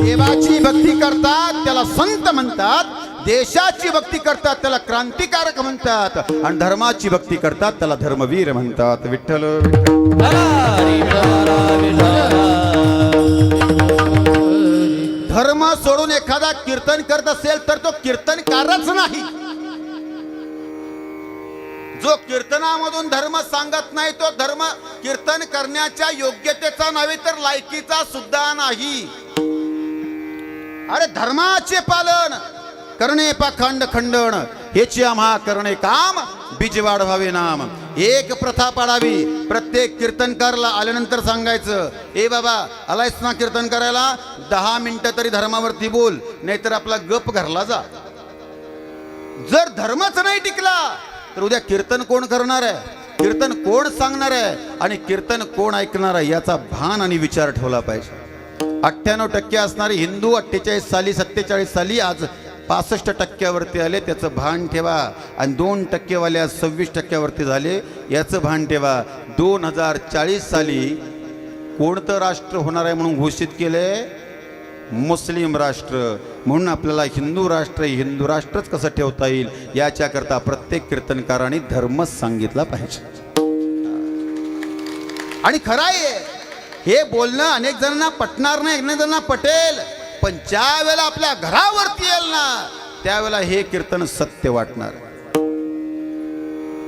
देवाची भक्ती करतात त्याला संत म्हणतात, देशाची भक्ती करतात त्याला क्रांतिकारक म्हणतात, आणि धर्माची भक्ती करतात त्याला धर्मवीर म्हणतात. विठ्ठल धर्म सोडून एखादा कीर्तन करत असेल तर तो कीर्तनकारच नाही. जो कीर्तनामधून धर्म सांगत नाही तो धर्म कीर्तन करण्याच्या योग्यतेचा नव्हे तर लायकीचा सुद्धा नाही. अरे धर्माचे पालन करणे पाखंड खंडन, हेची आम्हा करणे काम, बीज वाढवावे नाम. एक प्रथा पाडावी, प्रत्येक कीर्तनकारला आल्यानंतर सांगायचं, ए बाबा आलायस ना कीर्तन करायला, 10 मिनिटं तरी धर्मावरती बोल, नाहीतर आपला गप घरला जा. जर धर्मच नाही टिकला तर उद्या कीर्तन कोण करणार आहे, कीर्तन कोण सांगणार आहे, आणि कीर्तन कोण ऐकणार आहे, याचा भान आणि विचार ठेवला पाहिजे. 98% असणारे हिंदू 48 साली 47 साली आज 65% आले, त्याचं भान ठेवा. आणि 2% वाले आज 26% झाले, याचं भान ठेवा. 2040 साली कोणतं राष्ट्र होणार आहे म्हणून घोषित केलंय? मुस्लिम राष्ट्र. म्हणून आपल्याला हिंदू राष्ट्रच कसं ठेवता येईल याच्याकरता प्रत्येक कीर्तनकाराने धर्मच सांगितला पाहिजे. आणि खरं आहे हे बोलणं अनेक जणांना पटणार नाही, अनेक जणांना पटेल, पण ज्या वेळेला आपल्या घरावरती येईल ना त्यावेळेला हे कीर्तन सत्य वाटणार.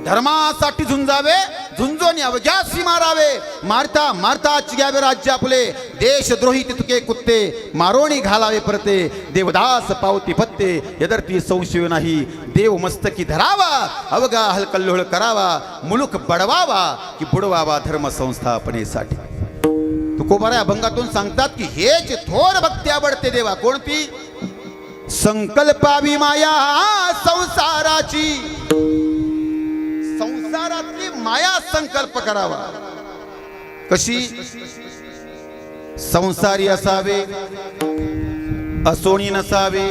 धर्मासाठी झुंजावे, झुंजून अवघ्यासी मारावे, मारता मारता घ्यावे राज्य आपले, देशद्रोही तुके कुत्ते मारोणी घालावे परते, देवदास पावती पत्ते यदर्थी संशय नाही, देव मस्तकी धरावा अवघा हलकल्लोळ करावा, मुलूक बडवावा की बुडवावा धर्म संस्थापनेसाठी. तुकोबारा अभंगातून सांगतात की हेच थोर भक्ती आवडते देवा. कोणती? संकल्पावी माया संसाराची, संसारातली माया संकल्प करावा. कशी? संसारी असावे, असोणी नसावे.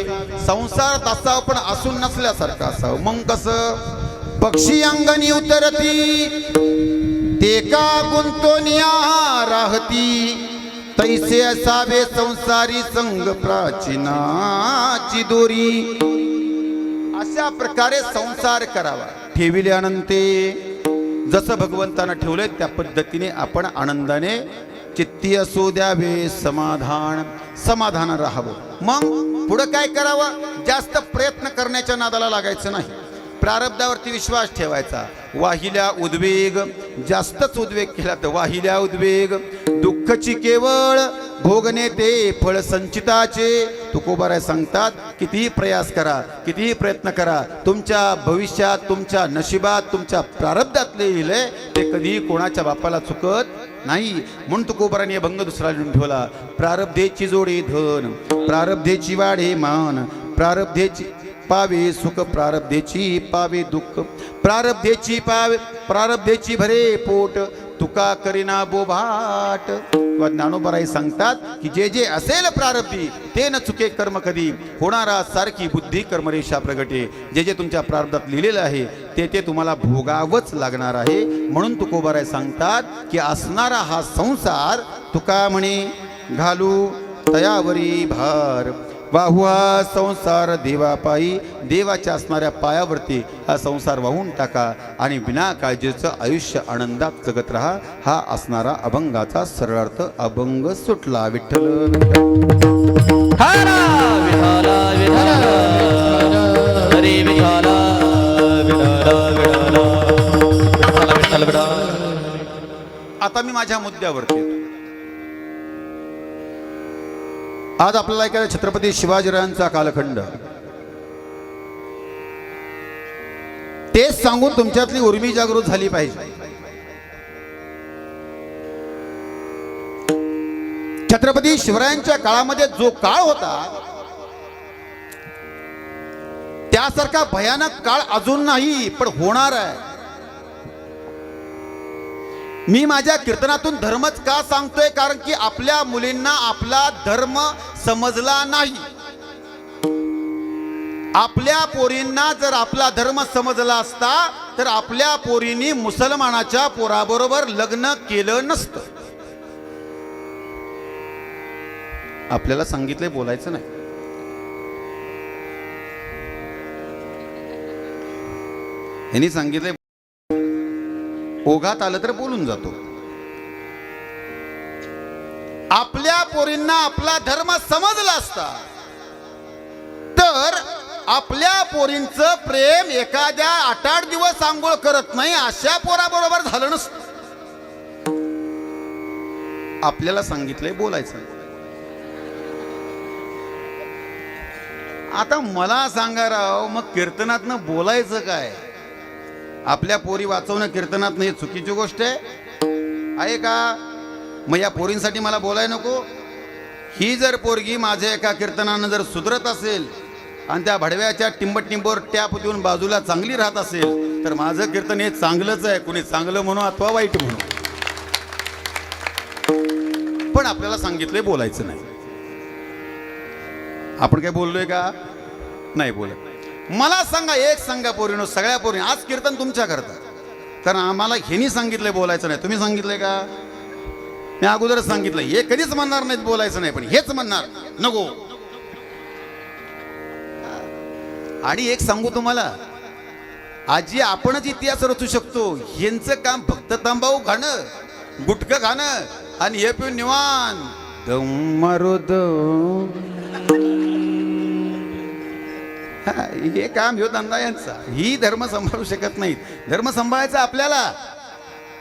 संसारात असावं पण असून नसल्यासारखं असावं. मग कसं? पक्षी अंगणी उतरती ते का गुंतोनिया राहती, तैसे असावे संसारी संग प्राचीनाची दोरी. अशा प्रकारे संसार करावा. ठेविल्यानंते जसं भगवंतानं ठेवलंय त्या पद्धतीने आपण आनंदाने चित्ती असू द्यावे, समाधान राहावं. मग पुढं काय करावं? जास्त प्रयत्न करण्याच्या नादाला लागायचं नाही. प्रारब्धावरती विश्वास ठेवायचा. वाहिल्या उद्वेग, जास्तच उद्वेग केला तर वाहिल्या उद्वेग, दुःखची केवळ भोगणे ते फळ संचिताचे. तुकोबाराय सांगतात कितीही प्रयास करा, कितीही प्रयत्न करा, तुमच्या भविष्यात, तुमच्या नशिबात, तुमच्या प्रारब्धात लिहिलंय ते कधीही कोणाच्या बापाला चुकत नाही. म्हणून तुकोबाराने भंग दुसरा लिहून ठेवला. प्रारब्धेची जोडे धन, प्रारब्धेची वाढे मान, प्रारब्धेची पावे सुख, प्रारब्धेची पावे दुःख, प्रारब्धेची भरे पोट, तुका करीना बोभाट. ज्ञानोबाराई सांगतात की जे जे असेल प्रारब्धी ते न चुके कर्म कधी, होणारा सारखी बुद्धी कर्मरेषा प्रगटे. जे जे तुमच्या प्रारब्धात लिहिलेलं आहे ते ते तुम्हाला भोगावंच लागणार आहे. म्हणून तुकोबाराई सांगतात की असणारा हा संसार तुका म्हणे घालू तयावरी भार, वाहू हा संसार देवापायी, देवाच्या असणाऱ्या पायावरती हा संसार वाहून टाका आणि विना काळजीचं आयुष्य आनंदात जगत राहा. हा असणारा अभंगाचा सरळार्थ. अभंग सुटला. विठ्ठल हरा विठाला विठाला, हरी विठाला विठाला विठाला, विठाला विठाला. आता मी माझ्या मुद्द्यावरती येतो. आज आपल्याला ऐकायला छत्रपती शिवाजीराजांचा कालखंड. तेच सांगून तुमच्यातली उर्मी जागृत झाली पाहिजे. छत्रपती शिवरायांच्या काळामध्ये जो काळ होता त्यासारखा भयानक काळ अजून नाही, पण होणार आहे. मी माझ्या कीर्तनातून धर्मच का सांगतोय? कारण की आपल्या मुलींना आपला धर्म समजला नाही. आपल्या पोरींना जर आपला धर्म समजला असता तर आपल्या पोरींनी मुसलमानाच्या पोराबरोबर लग्न केलं नसतं. आपल्याला सांगितलंय बोलायचं नाही. यांनी सांगितलंय ओघात आलं तर बोलून जातो. आपल्या पोरींना आपला धर्म समजला असता तर आपल्या पोरींचं प्रेम एखाद्या 8-8 दिवस आंघोळ करत नाही अशा पोराबरोबर झालं नसतं. आपल्याला सांगितलंय बोलायचं. आता मला सांगा राव, मग कीर्तनातनं बोलायचं काय? आपल्या पोरी वाचवणं कीर्तनात नाही चुकीची गोष्ट आहे का? मग या पोरींसाठी मला बोलाय नको? ही जर पोरगी माझ्या एका कीर्तनानं जर सुधरत असेल आणि त्या भडव्याच्या टिंबटिंबवर टॅप देऊन बाजूला चांगली राहत असेल तर माझं कीर्तन हे चांगलंच आहे. कोणी चांगलं म्हणू अथवा वाईट म्हणू, पण आपल्याला सांगितलंय बोलायचं नाही. आपण काय बोललोय का? नाही बोलत. मला सांगा, एक सांगा पोरीनो, सगळ्या पोरी, आज कीर्तन तुमच्या करता, कारण आम्हाला ह्यांनी सांगितलंय बोलायचं नाही. तुम्ही सांगितलंय का? मी अगोदरच सांगितलं, हे कधीच म्हणणार नाहीत बोलायचं नाही, पण हेच म्हणणार नको. आणि एक सांगू तुम्हाला, आजी आपणच इतिहास रचू शकतो. यांचं काम फक्त तंबाखू खाणं, गुटखं खाणं आणि हे पिऊन निवान दम मारो दम. हे काम ह्यो धंदा यांचा. ही धर्म सांभाळू शकत नाहीत. धर्म सांभाळायचा आपल्याला.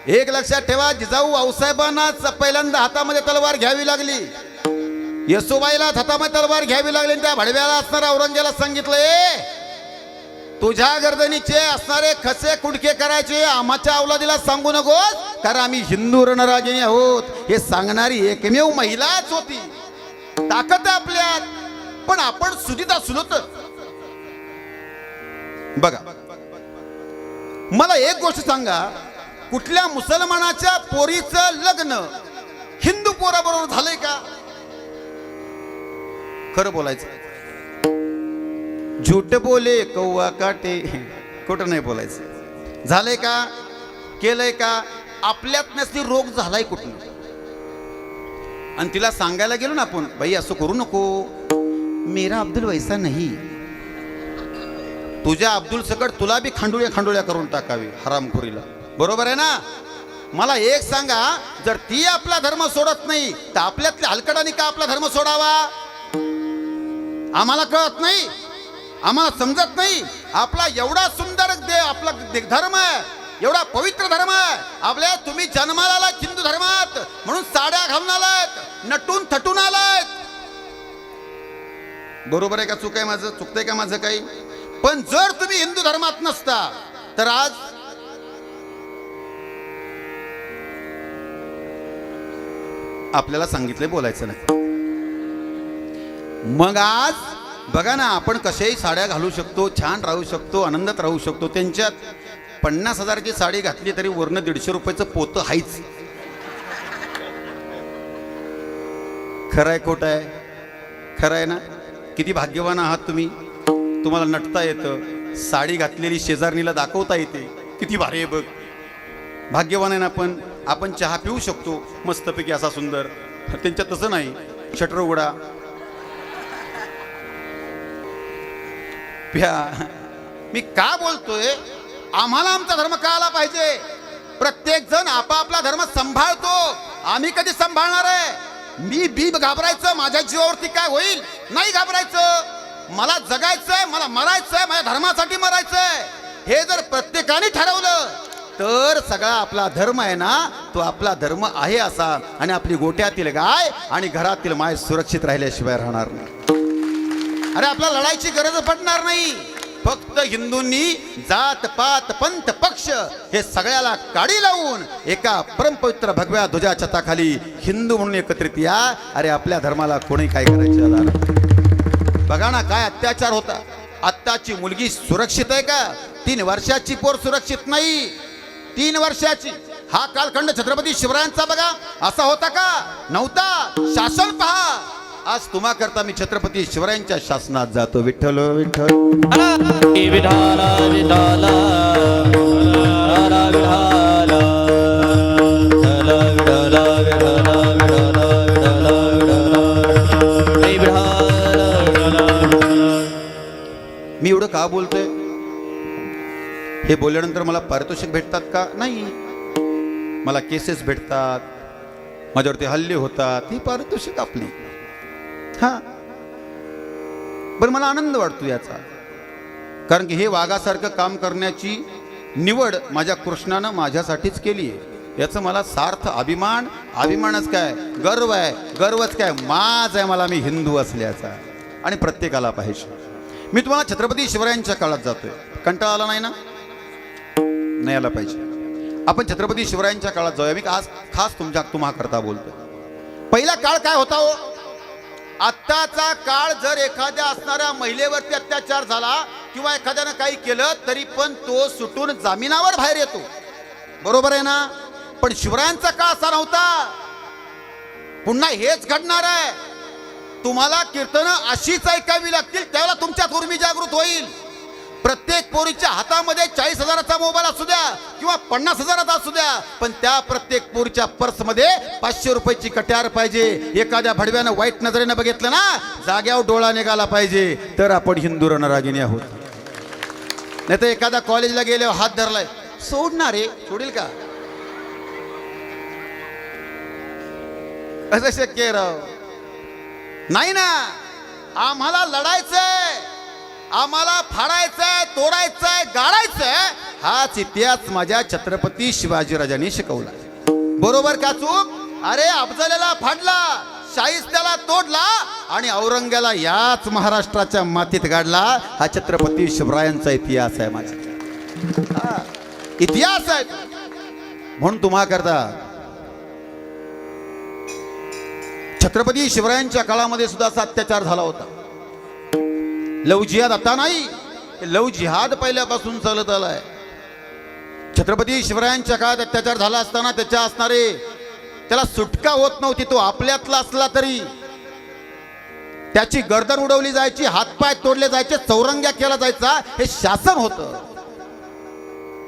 एक लक्षात ठेवा, जिजाऊ आऊसाहेबांना पहिल्यांदा हातामध्ये तलवार घ्यावी लागली, येसुबाईला हातामध्ये तलवार घ्यावी लागली. त्या भडव्याला असणाऱ्या औरंगजेबाला सांगितलंय, तुझ्या गर्दनीचे असणारे खसे कुडके करायचे आम्हाच्या अवलादीला सांगू नकोस, कारण आम्ही हिंदू रणरागिणी आहोत. हे सांगणारी एकमेव महिलाच होती. ताकद आहे आपल्यात, पण आपण सुजिता सुलत. बघा, मला एक गोष्ट सांगा, कुठल्या मुसलमानाच्या पोरीचं लग्न हिंदू पोराबरोबर झालंय का? खरं बोलायचं. झूठ बोले कौवा काटे, खोटं नाही बोलायचं. झालंय का? केलंय का? आपल्यात नसती रोग झालाय कुठून? आणि तिला सांगायला गेलो ना आपण, बाई असं करू नको, मेरा अब्दुल वैसा नाही. तुझ्या अब्दुल सकट तुला बी खांडोळ्या खांडोळ्या करून टाकावी हरामखोरीला. बरोबर आहे ना? मला एक सांगा, जर ती आपला धर्म सोडत नाही तर आपल्यातल्या हलकडांनी का आपला धर्म सोडावा? आम्हाला कळत नाही, आम्हाला समजत नाही. आपला एवढा सुंदर आपला धर्म आहे, एवढा पवित्र धर्म आहे आपल्या. तुम्ही जन्माला आलात हिंदू धर्मात म्हणून साड्या घालून आलात, नटून थटून आलात. बरोबर आहे का? चूक आहे माझं? चुकतंय का माझं काही? पण जर तुम्ही हिंदू धर्मात नसता तर आज आपल्याला सांगितले बोलायचं नाही. मग आज बघा ना, आपण कशाही साड्या घालू शकतो, छान राहू शकतो, आनंदात राहू शकतो. त्यांच्यात 50,000ची साडी घातली तरी वरनं 150 रुपयाचं पोतं हायच. खरं आहे खोटं आहे? खरं आहे ना? किती भाग्यवान आहात तुम्ही. तुम्हाला नटता येतं, साडी घातलेली शेजारणीला दाखवता येते, किती भारी आहे बघ. भाग्यवान आहे ना आपण. आपण चहा पिऊ शकतो मस्तपैकी असा सुंदर. त्यांच्यात तसं नाही, शटर उघडा प्या. मी का बोलतोय? आम्हाला आमचा धर्म कळाला पाहिजे. प्रत्येक जण आपापला धर्म सांभाळतो, आम्ही कधी सांभाळणार आहे? मी घाबरायचं माझ्या जीवावरती काय होईल? नाही घाबरायचं. मला जगायचंय, मला मरायचंय, माझ्या धर्मासाठी मरायचंय. हे जर प्रत्येकाने ठरवलं तर सगळा आपला धर्म आहे ना, तो आपला धर्म आहे असा. आणि आपली गोट्यातील गाय आणि घरातील माय सुरक्षित राहिल्याशिवाय राहणार नाही. अरे आपला लढायची गरज पडणार नाही. फक्त हिंदूंनी जात पात पंथ पक्ष हे सगळ्याला काडी लावून एका परमपवित्र भगव्या ध्वजा छताखाली हिंदू म्हणून एकत्रित या. अरे आपल्या धर्माला कोणी काय करायचे? बघा ना काय अत्याचार होता. आत्ताची मुलगी सुरक्षित आहे का? 3 वर्षाची पोर सुरक्षित नाही. 3 वर्षाची. हा कालखंड छत्रपती शिवरायांचा बघा असा होता का? नव्हता. शासन पहा. आज तुम्हा करता मी छत्रपती शिवरायांच्या शासनात जातो. विठ्ठल विठ्ठल विठाला विठाला मी एवढं का बोलतोय? हे बोलल्यानंतर मला पारितोषिक भेटतात का? नाही. मला केसेस भेटतात, माझ्यावरती हल्ले होतात, ही पारितोषिक आपली. हा, पण मला आनंद वाटतो याचा, कारण की हे वाघासारखं काम करण्याची निवड माझ्या कृष्णानं माझ्यासाठीच केली आहे. याचं मला सार्थ अभिमान, अभिमानच काय, गर्व आहे. गर्वच काय, माज आहे मला मी हिंदू असल्याचा. आणि प्रत्येकाला पाहिजे. मी तुम्हाला छत्रपती शिवरायांच्या काळात जातोय. कंटाळा आला नाही ना? नाही आला पाहिजे. आपण छत्रपती शिवरायांच्या काळात जाऊया. मी आज खास तुम्हा करता बोलतोय. पहिला काळ काय होता हो? आत्ताचा काळ जर एखाद्या असणाऱ्या महिलेवरती अत्याचार झाला किंवा एखाद्यानं काही केलं तरी पण तो सुटून जामिनावर बाहेर येतो. बरोबर आहे ना? पण शिवरायांचा काळ असा नव्हता. पुन्हा हेच घडणार आहे. तुम्हाला कीर्तनं अशीच ऐकावी लागतील, त्यावेळेला तुमच्यात उर्मी जागृत होईल. प्रत्येक पोरीच्या हातामध्ये 40,000चा मोबाईल असू द्या किंवा 50,000चा असू द्या, पण त्या प्रत्येक पोरीच्या पर्समध्ये 500 रुपयाची कट्यार पाहिजे. एखाद्या भडव्यानं वाईट नजरेनं बघितलं ना, जाग्यावर डोळा निघाला पाहिजे, तर आपण हिंदू रणरागिणी आहोत. नाही तर एखादा कॉलेजला गेल्यावर हात धरलाय, सोडणार रे, सोडील का? असं शक्य आहे राव? नाही ना. आम्हाला लढायचंय, आम्हाला फाडायचंय, तोडायचंय, गाडायचंय. हाच इतिहास माझ्या छत्रपती शिवाजीराजांनी शिकवला. बरोबर का चूक? अरे अफजलेला फाडला, शाहिस्त्याला तोडला आणि औरंग्याला याच महाराष्ट्राच्या मातीत गाडला. हा छत्रपती शिवरायांचा इतिहास आहे माझा, इतिहास आहे. म्हणून तुम्हा करता छत्रपती शिवरायांच्या काळामध्ये सुद्धा असा अत्याचार झाला होता. लव जिहाद आता नाही, लव जिहाद पहिल्यापासून चालत आलाय. छत्रपती शिवरायांच्या काळात अत्याचार झाला असताना त्याच्या असणारे त्याला सुटका होत नव्हती. तो आपल्यातला असला तरी त्याची गर्दन उडवली जायची, हातपाय तोडले जायचे, चौरंग्या केला जायचा. हे शासन होतं.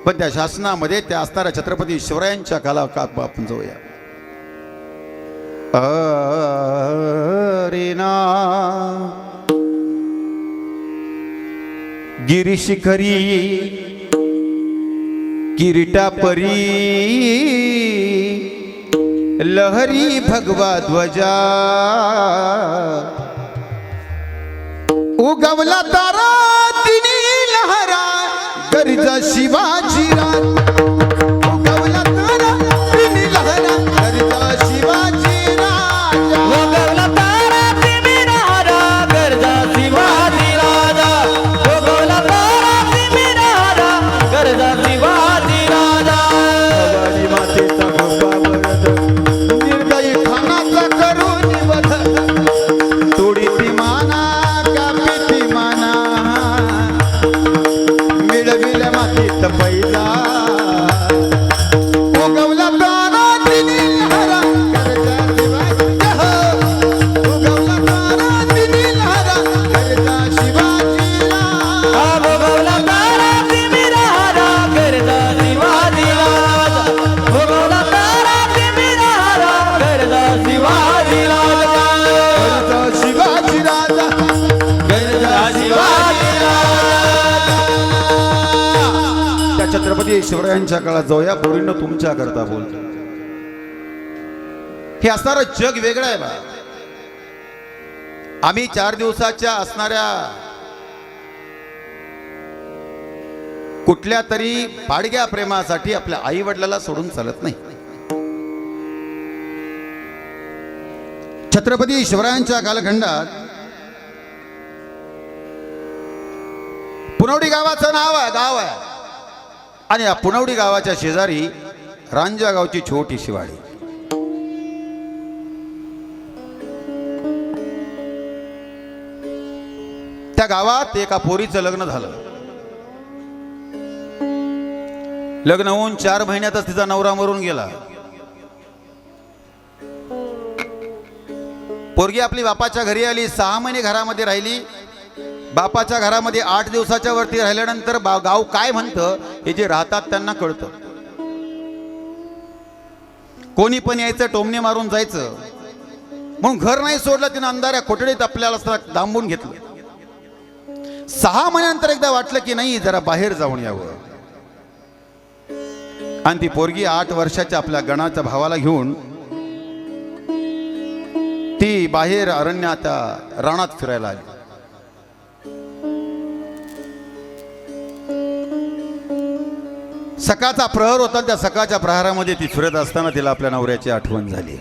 पण त्या शासनामध्ये त्या असणाऱ्या छत्रपती शिवरायांच्या काळात आपण जाऊया. अरेना गिरीशिखरी किरीटापरी लहरी भगवा ध्वजा उगवला तारा तिनी लहरा गरजा शिवाजी उगवला तारा तिनी लहरा गरजा शिवाजी उगवला तारा तिमी राजा, गरजा शिवाजी राजा. उगवला तारा तिमी राजा, गरजा शिवाजी राजा. भवानी मातेचा गोपा वरद निर्दयी खानाचा करून वध तोडी ती माना कापी ती माना मिळविल्या मातीत पैजा उगवला तारा तिनी लहरा गरजा शिवाजी उगवला तारा तिनी लहरा गरजा शिवाजी उगवला तारा तिमी राजा, गरजा शिवाजी राजा. उगवला तारा तिमी राजा, गरजा शिवाजी राजा. गरजा शिवाजी राजा गरजा शिवाजी राजा. त्या छत्रपती शिवरायांच्या काळात जाऊया. बोरीनं तुमच्या करता बोलतो. हे असणारं जग वेगळं आहे बा. आम्ही 4 दिवसाच्या असणाऱ्या कुठल्या तरी पाडग्या प्रेमासाठी आपल्या आई वडिलाला सोडून चालत नाही. छत्रपती शिवरायांच्या कालखंडात पुनवडी गावाचं गाव आहे आणि या पुनवडी गावाच्या शेजारी रांजा गावची छोटीशी वाडी. त्या गावात एका पोरीचं लग्न झालं. लग्न होऊन 4 महिन्यातच तिचा नवरा मरून गेला. पोरगी आपली बापाच्या घरी आली. 6 महिने घरामध्ये राहिली. बापाच्या घरामध्ये 8 दिवसाच्या वरती राहिल्यानंतर गाव काय म्हणतं हे जे राहतात त्यांना कळतं. कोणी पण यायचं, टोमणे मारून जायचं. म्हणून घर नाही सोडलं तिनं. अंधाऱ्या कोठडीत आपल्याला दांबून घेतलं. 6 महिन्यानंतर एकदा वाटलं की नाही जरा बाहेर जाऊन यावं. आणि ती पोरगी 8 वर्षाच्या आपल्या गणाच्या भावाला घेऊन ती बाहेर अरण्यात रानात फिरायला आली. सकाळचा प्रहर होता. त्या सकाळच्या प्रहारामध्ये ती फिरत असताना तिला आपल्या नवऱ्याची आठवण झाली.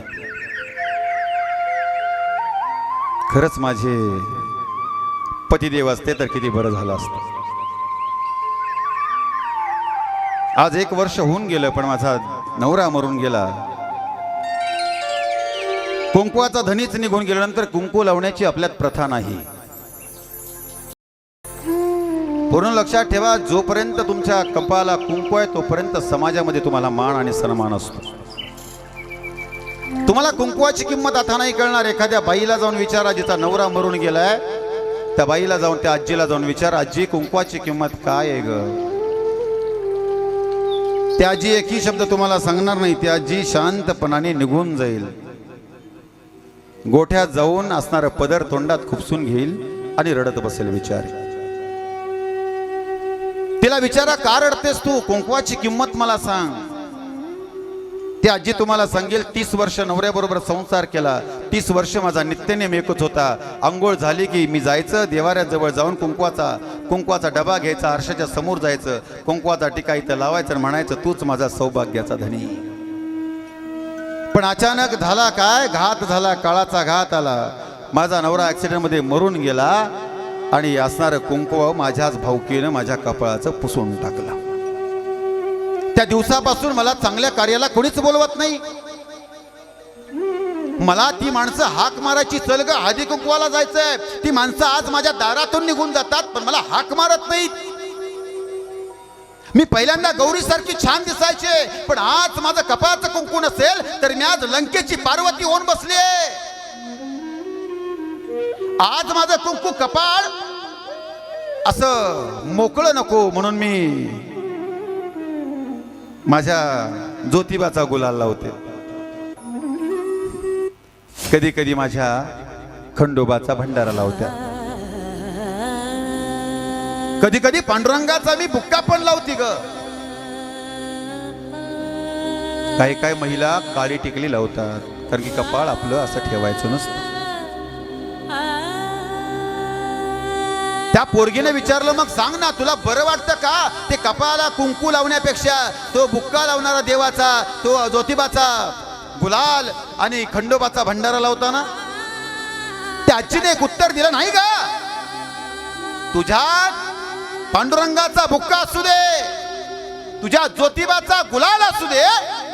खरंच माझे पतिदेव असते तर किती बरं झालं असतं. आज 1 वर्ष होऊन गेलं पण माझा नवरा मरून गेला. कुंकवाचा धनीच निघून गेल्यानंतर कुंकू लावण्याची आपल्यात प्रथा नाही. पूर्ण लक्षात ठेवा, जोपर्यंत तुमच्या कपाला कुंकू आहे तोपर्यंत समाजामध्ये तुम्हाला मान आणि सन्मान असतो. तुम्हाला कुंकवाची किंमत आता नाही कळणार. एखाद्या बाईला जाऊन विचारा जिचा नवरा मरून गेलाय, त्या बाईला जाऊन त्या आजीला जाऊन विचारा, आजी कुंकवाची किंमत काय आहे ग. त्या आजी एकही शब्द तुम्हाला सांगणार नाही. त्या आजी शांतपणाने निघून जाईल, गोठ्यात जाऊन असणारं पदर तोंडात खुपसून घेईल आणि रडत बसेल. विचार तिला विचारा, का रडतेस तू, कुंकवाची किंमत मला सांग. ती आजी तुम्हाला सांगेल, 30 वर्ष नवऱ्याबरोबर संसार केला, 30 वर्ष माझा नित्यनेम एकच होता. अंघोळ झाली की मी जायचं देवाऱ्याजवळ जाऊन कुंकवाचा डबा घ्यायचा, आरशाच्या समोर जायचं, कुंकवाचा टिका इथं लावायचं आणि म्हणायचं, तूच माझा सौभाग्याचा धनी. पण अचानक झाला काय, घात झाला, काळाचा घात आला. माझा नवरा ऍक्सिडेंटमध्ये मरून गेला आणि असणारं कुंकू माझ्याच भाऊकीनं माझ्या कपाळाचं पुसून टाकलं. त्या दिवसापासून मला चांगल्या कार्याला कोणीच बोलवत नाही. मला ती माणसं हाक मारायची, चल ग हळदी कुंकवाला जायचंय. ती माणसं आज माझ्या दारातून निघून जातात, पण मला हाक मारत नाहीत. मी पहिल्यांदा गौरीसारखी छान दिसायचे, पण आज माझं कपाळाचं कुंकू नसेल तर मी आज लंकेची पार्वती होऊन बसले. आज माझं कुंकू कपाळ असं मोकळं नको म्हणून मी माझ्या ज्योतिबाचा गुलाल लावते. कधी कधी माझ्या खंडोबाचा भंडारा लावत्या, कधी कधी पांडुरंगाचा मी बुक्का पण लावती ग. काही काही महिला काळी टिकली लावतात, कारण की कपाळ आपलं असं ठेवायचं नसतं. त्या पोरगीने विचारलं, मग सांग ना तुला बरं वाटतं का ते कपाळाला कुंकू लावण्यापेक्षा तो बुक्का लावणारा देवाचा, तो ज्योतिबाचा गुलाल आणि खंडोबाचा भंडारा लावताना. त्या आजीने एक उत्तर दिलं, नाही का तुझ्या पांडुरंगाचा बुक्का असू दे, तुझ्या ज्योतिबाचा गुलाल असू दे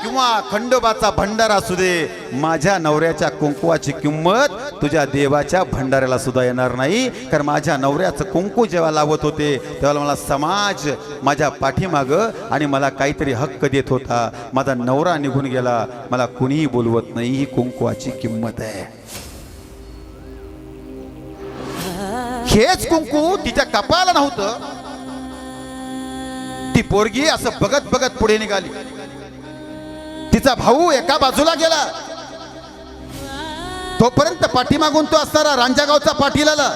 किंवा खंडोबाचा भंडारा असू दे, माझ्या नवऱ्याच्या कुंकवाची किंमत तुझ्या देवाच्या भंडाऱ्याला सुद्धा येणार नाही. कारण माझ्या नवऱ्याचं कुंकू जेव्हा लावत होते तेव्हा मला समाज माझ्या पाठीमाग आणि मला काहीतरी हक्क देत होता. माझा नवरा निघून गेला, मला कुणीही बोलवत नाही. ही कुंकवाची किंमत आहे. हेच कुंकू तिच्या कपाळाला नव्हतं. ती पोरगी असं बघत बघत पुढे निघाली. तिचा भाऊ एका बाजूला गेला, तोपर्यंत पाठीमागून तो असणारा रांजागावचा पाटील आला.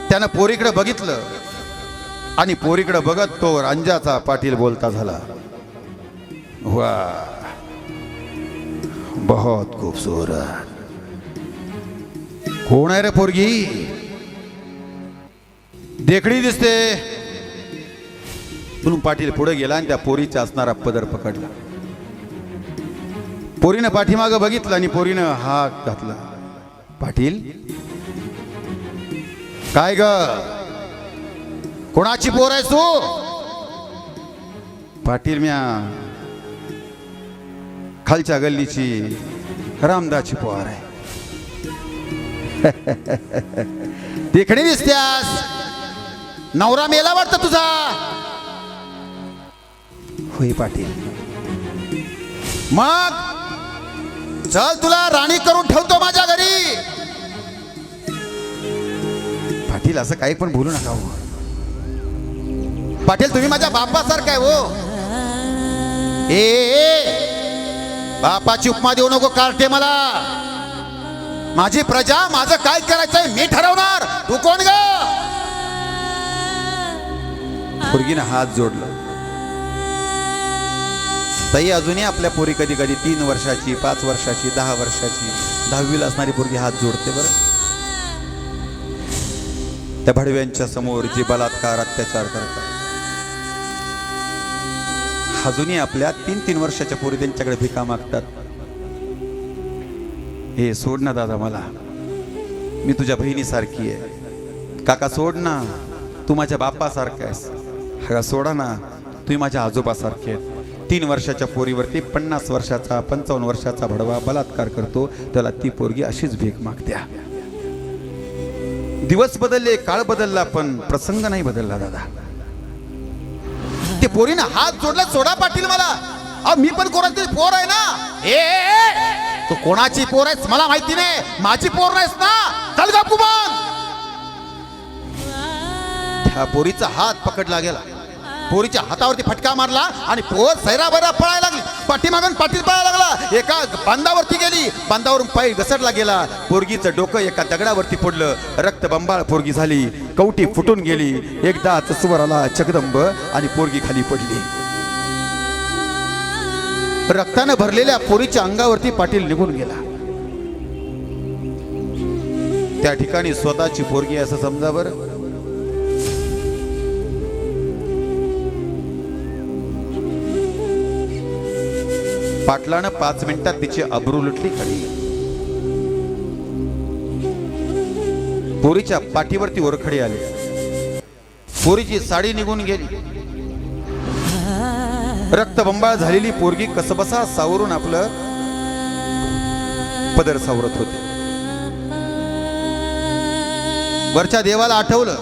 त्यानं पोरीकडे बघितलं आणि पोरीकडे बघत तो रांजाचा पाटील बोलता झाला, वाह बहुत खूबसूरत. कोण आहे रे पोरगी, देखणी दिसते. म्हणून पाटील पुढे गेला आणि त्या पोरीचा असणारा पदर पकडला. पोरीनं पाठीमागं बघितलं आणि पोरीनं हात घातला. पाटील काय ग, कोणाची पोर आहेस तू? पाटील म्या खालच्या गल्लीची रामदाची पोर आहे. देखणी दिसत्यास, नवरा मेला वाटतं तुझा. होय पाटील, मग चल तुला राणी करून ठेवतो माझ्या घरी. पाटील असं काही पण बोलू नका हो. पाटील तुम्ही माझ्या बापासारखा आहे हो. बापाची उपमा देऊ नको कार्टे मला. माझी प्रजा, माझं काय करायचंय मी ठरवणार. तू कोण ग? पोरगीनं हात जोडलं. ताई अजूनही आपल्या पोरी कधी कधी 3 वर्षाची, 5 वर्षाची, 10 वर्षाची, 10वीला असणारी पोरगी हात जोडते बरं. त्या भडव्यांच्या समोर जे बलात्कार अत्याचार करतात, अजूनही आपल्या 3-3 वर्षाच्या पोरी त्यांच्याकडे भिका मागतात. हे सोड ना दादा, मला मी तुझ्या बहिणीसारखी आहे. काका सोड ना, तू माझ्या बापासारखा आहेस. हा सोडा ना, तुम्ही माझ्या आजोबासारखे आहेत. 3 वर्षाच्या पोरीवरती 50 वर्षाचा 55 वर्षाचा भडवा बलात्कार करतो, त्याला ती पोरगी अशीच भीक मागत्या. दिवस बदलले, काळ बदलला, पण प्रसंग नाही बदलला दादा. ते पोरीनं हात जोडला, सोडा पाटील मला. मी पण कोणाची पोर आहे ना. तू कोणाची पोर आहेस मला माहिती नाही, माझी पोर नाहीस ना, चल गप कुमान. त्या पोरीचा हात पकडला गेला, पोरीच्या हातावरती फटका मारला आणि पोर सैराभैरा पळायला लागली. पाठीमागून पाठीत पळायला लागला. एका बांधावरती गेली, बांधावरून पाय घसरला गेला. पोरगीचं डोकं एका दगडावरती पडलं. रक्तबंबाळ पोरगी झाली, कवटी फुटून गेली. एकदाच स्वर आला जगदंब आणि पोरगी खाली पडली. रक्तानं भरलेल्या पोरीच्या अंगावरती पाटील निघून गेला. त्या ठिकाणी स्वतःची पोरगी असं समजा बरं. पाटलानं 5 मिनिटात तिची अब्रू लुटली खाली. पोरीच्या पाठीवरती ओरखडे आले. पोरीची साडी निघून गेली. रक्तबंबाळ झालेली पोरगी कसबसा सावरून आपलं पदर सावरत होते. वरच्या देवाला आठवलं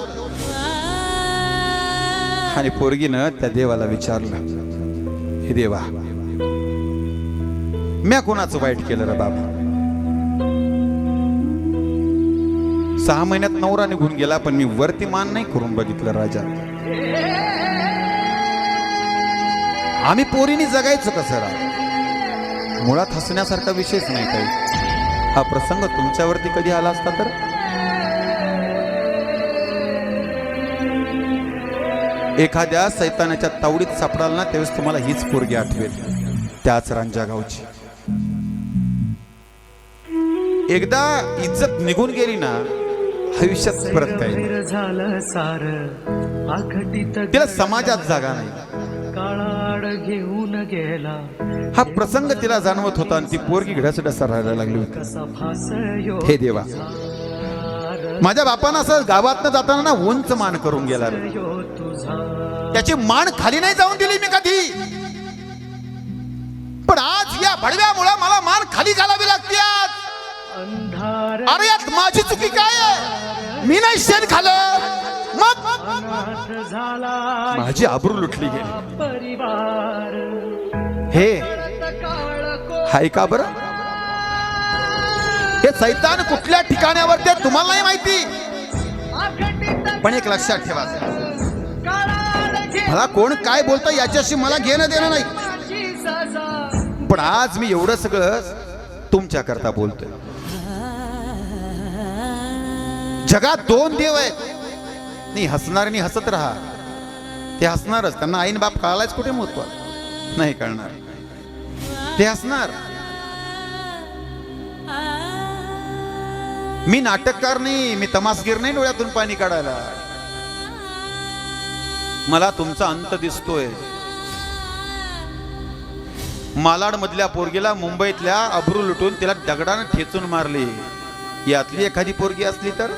आणि पोरगीनं त्या देवाला विचारलं, हे देवा, म्या कोणाचं वाईट केलं रे बाबा? 6 महिन्यात नवरा निघून गेला, पण मी वरती मान नाही करून बघितलं राजा. आम्ही पोरीने जगायचं कसं राव? मुळात हसण्यासारखा विषयच नाही काही. हा प्रसंग तुमच्यावरती कधी आला असता तर? एखाद्या सैतानाच्या तावडीत सापडाल ना, त्यावेळेस तुम्हाला हीच पोरगी आठवेल, त्याच रांजा गावची. एकदा इज्जत निघून गेली ना, आयुष्यात परत काही झालं सार आखटीत तिला समाजात जागा नाही. काळाड घेऊन गेला हा प्रसंग तिला जाणवत होता आणि ती पोरगी घडासडसा राहायला लागली होती. कसा फास यो हे देवा, माझ्या बापानं असं गावातनं जाताना ना उंच मान करून गेला रे. यो तुझा त्याची मान खाली नाही जाऊन दिली मी कधी, पण आज या भडव्यामुळे मला मान खाली घालावी लागते आज. अंधार अरे यात माझी चुकी काय आहे? मी नाही शेण खाल्लं, मग अनाथ झाला माझी आबरू लुटली गेली. परिवार हे काळ हाय का बरं? हे सैतान कुठल्या ठिकाणावर ते तुम्हाला नाही माहिती, पण एक लक्षात ठेवा, मला कोण काय बोलतं याच्याशी मला घेणं देणं नाही, पण आज मी एवढं सगळं तुमच्या करता बोलतोय. जगात 2 देव आहेत, नाही हसणाऱ्यांनी हसत राहा, ते हसणारच. त्यांना आईन बाप कळालाच कुठे महत्व नाही कळणार, ते हसणार. मी नाटककार नाही, मी तमासगीर नाही डोळ्यातून पाणी काढायला. मला तुमचा अंत दिसतोय. मालाड मधल्या पोरगीला मुंबईतल्या अब्रू लुटून तिला दगडानं ठेचून मारली. यातली एखादी पोरगी असली तर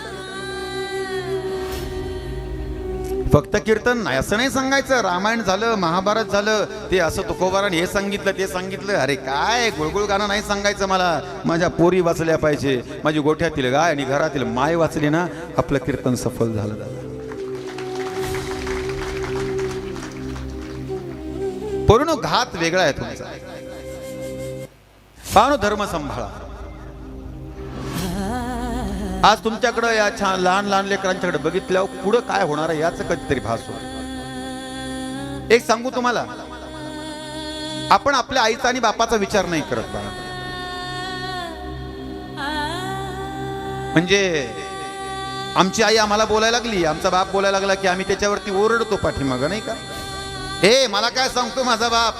फक्त कीर्तन नाही असं नाही सांगायचं. रामायण झालं, महाभारत झालं, ते असं तुकोबाराने हे सांगितलं ते सांगितलं. अरे काय गुळगुळ गाणं नाही सांगायचं मला. माझ्या पोरी वाचल्या पाहिजे, माझी गोठ्यातील गाय आणि घरातील माय वाचली ना, आपलं कीर्तन सफल झालं. पूर्ण घात वेगळा आहे तुमचा. पाहणं धर्म सांभाळा. आज तुमच्याकडं या छान लहान लहान लेकरांच्याकडे बघितल्यावर पुढं काय होणार आहे याचं कधीतरी भास होईल. एक सांगू तुम्हाला, आपण आपल्या आईचा आणि बापाचा विचार नाही करत बा. म्हणजे आमची आई आम्हाला बोलायला लागली, आमचा बाप बोलायला लागला की आम्ही त्याच्यावरती ओरडतो पाठीमागं, नाही का? हे मला काय सांगतो माझा बाप,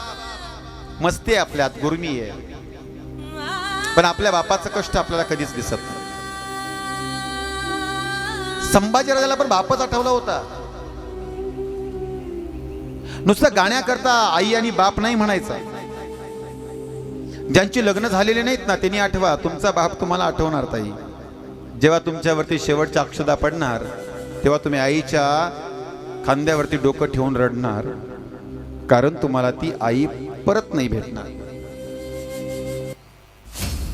मस्ती आहे आपल्यात, गुरमी आहे, पण आपल्या बापाचं कष्ट आपल्याला कधीच दिसत नाही. संभाजीराजाला पण बापच आठवला होता. नुसतं गाण्याकरता आई आणि बाप नाही म्हणायचा. ज्यांची लग्न झालेले नाहीत ना त्यांनी आठवा, तुमचा बाप तुम्हाला आठवणार. ताई, जेव्हा तुमच्यावरती शेवटच्या अक्षदा पडणार तेव्हा तुम्ही आईच्या खांद्यावरती डोकं ठेवून रडणार, कारण तुम्हाला ती आई परत नाही भेटणार.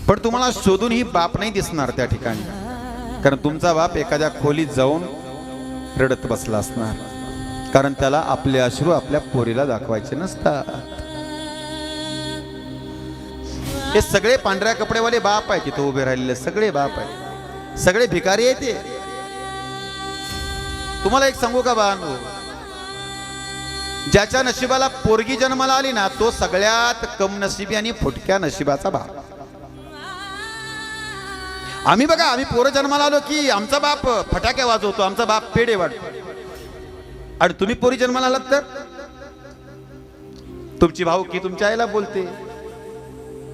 पण तुम्हाला शोधूनही बाप नाही दिसणार त्या ठिकाणी, कारण तुमचा बाप एखाद्या खोलीत जाऊन रडत बसला असणार, कारण त्याला आपले अश्रू आपल्या पोरीला दाखवायचे नसतात. हे सगळे पांढऱ्या कपडेवाले बाप आहे तिथे उभे राहिलेले, सगळे बाप आहे, सगळे भिकारी आहे ते. तुम्हाला एक सांगू का बाळांनो, ज्याच्या नशिबाला पोरगी जन्माला आली ना तो सगळ्यात कम नशिबी आणि फुटक्या नशिबाचा बाप. आम्ही बघा, आम्ही पोरं जन्माला आलो की आमचा बाप फटाके वाजवतो, आमचा बाप पेढे वाटतो. आणि तुम्ही पोरी जन्माला आलात तर तुमची भाऊ की तुमच्या आईला बोलते,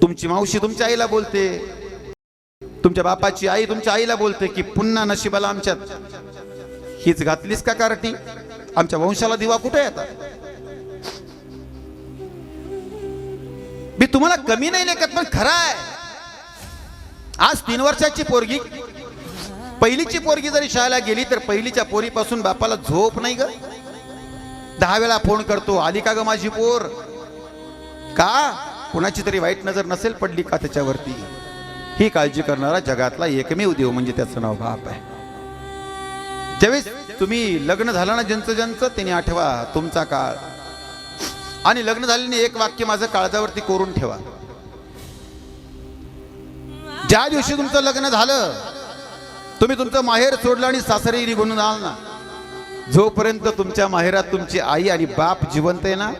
तुमची मावशी तुमच्या आईला बोलते, तुमच्या बापाची आई तुमच्या आईला बोलते की पुन्हा नशिबाला आमच्यात हीच घातलीस का कारटी, आमच्या वंशाला दिवा कुठे येतात. मी तुम्हाला कमी नाही लेखत, पण खरं आहे. आज 3 वर्षाची पोरगी, पहिलीची पोरगी जरी शाळेला गेली तर पहिलीच्या पोरीपासून बापाला झोप नाही ग. 10 वेळा फोन करतो, आली का ग माझी पोर, का कुणाची तरी वाईट नजर नसेल पडली का त्याच्यावरती. ही काळजी करणारा जगातला एकमेव देव म्हणजे त्याचं नाव बाप आहे. ज्यावेळेस तुम्ही लग्न झालं ना ज्यांचं त्यांनी आठवा तुमचा काळ, आणि लग्न झाल्याने एक वाक्य माझं काळजावरती कोरून ठेवा. ज्या दिवशी तुमचं लग्न झालं, तुम्ही तुमचं माहेर सोडलं आणि सासरी निघून जाल ना, जोपर्यंत तुमच्या माहेरात तुमची आई आणि बाप जिवंत आहे ना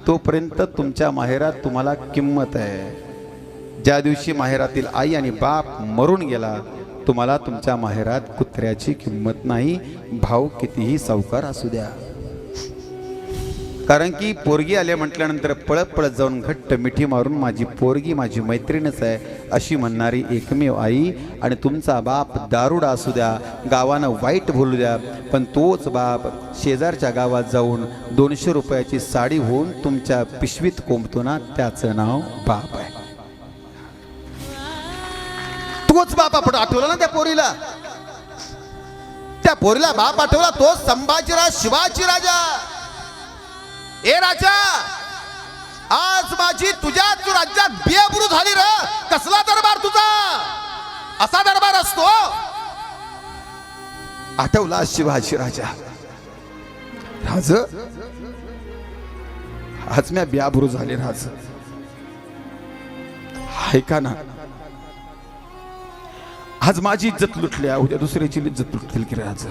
तोपर्यंत तुमच्या माहेरात तुम्हाला किंमत आहे. ज्या दिवशी माहेरातील आई आणि बाप मरून गेला तुम्हाला तुमच्या माहेरात कुत्र्याची किंमत नाही, भाऊ कितीही सावकार असू द्या. कारण की पोरगी आले म्हटल्यानंतर पळत पळत जाऊन घट्ट मिठी मारून माझी पोरगी माझी मैत्रीणच आहे अशी म्हणणारी एकमेव आई. आणि तुमचा बाप दारुडा असू द्या, गावानं वाईट बोलू द्या, पण तोच बाप शेजारच्या गावात जाऊन 200 रुपयाची साडी होऊन तुमच्या पिशवीत कोंबतो ना, त्याचं नाव बाप आहे. तोच बाप आपण आठवला ना त्या पोरीला, त्या पोरीला बाप आठवला, तो संभाजीराज शिवाजी राजा. ए राजा, आज माझी तुझ्याच राज्यात बेअब्रू झाली र. कसला दरबार तुझा, असा दरबार असतो. आठवला शिवाजी राजा. राज, आज मी बेअब्रू झाले राज. ऐका ना, आज माझी इज्जत लुटली, उद्या दुसऱ्याची इज्जत लुटतील की राज.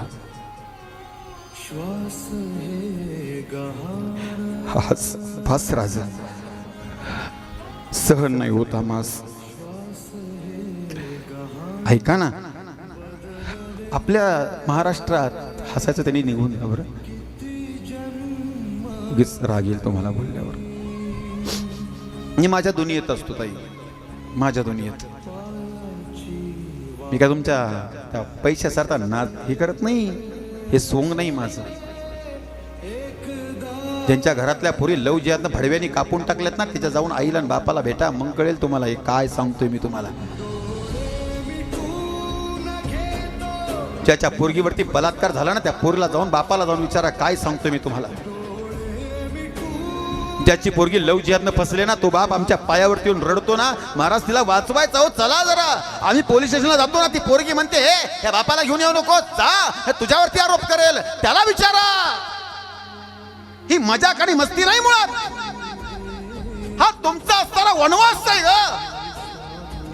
आज बस राज, सहन नाही होता मास. ऐका ना, आपल्या महाराष्ट्रात हसायचं त्यांनी निघून द्या बरं, उगीच राग येईल तुम्हाला बोलल्यावर. मी माझ्या दुनियेत असतो ताई, माझ्या दुनियेत. मी काय तुमच्या त्या पैशासारखा नाद हे करत नाही, हे सोंग नाही माझं. ज्यांच्या घरातल्या पोरी लव जिहादनं भडव्यानी कापून टाकल्यात ना, तिच्या जाऊन आईला आणि बापाला भेटा, मग कळेल तुम्हाला हे काय सांगतोय मी तुम्हाला. ज्याच्या पोरगीवरती बलात्कार झाला ना त्या पोरीला जाऊन बापाला जाऊन विचारा, काय सांगतोय मी तुम्हाला. ज्याची पोरगी लव जिहादनं फसले ना तो बाप आमच्या पायावरती येऊन रडतो ना, महाराज तिला वाचवायचं हो, चला जरा. आम्ही पोलीस स्टेशनला जातो ना, ती पोरगी म्हणते हे या बापाला घेऊन येऊ नको, जा, तुझ्यावरती आरोप करेल, त्याला विचारा. ही मजाक आणि मस्ती नाही मुळात, हा तुमचा असताना वनवास आहे ग.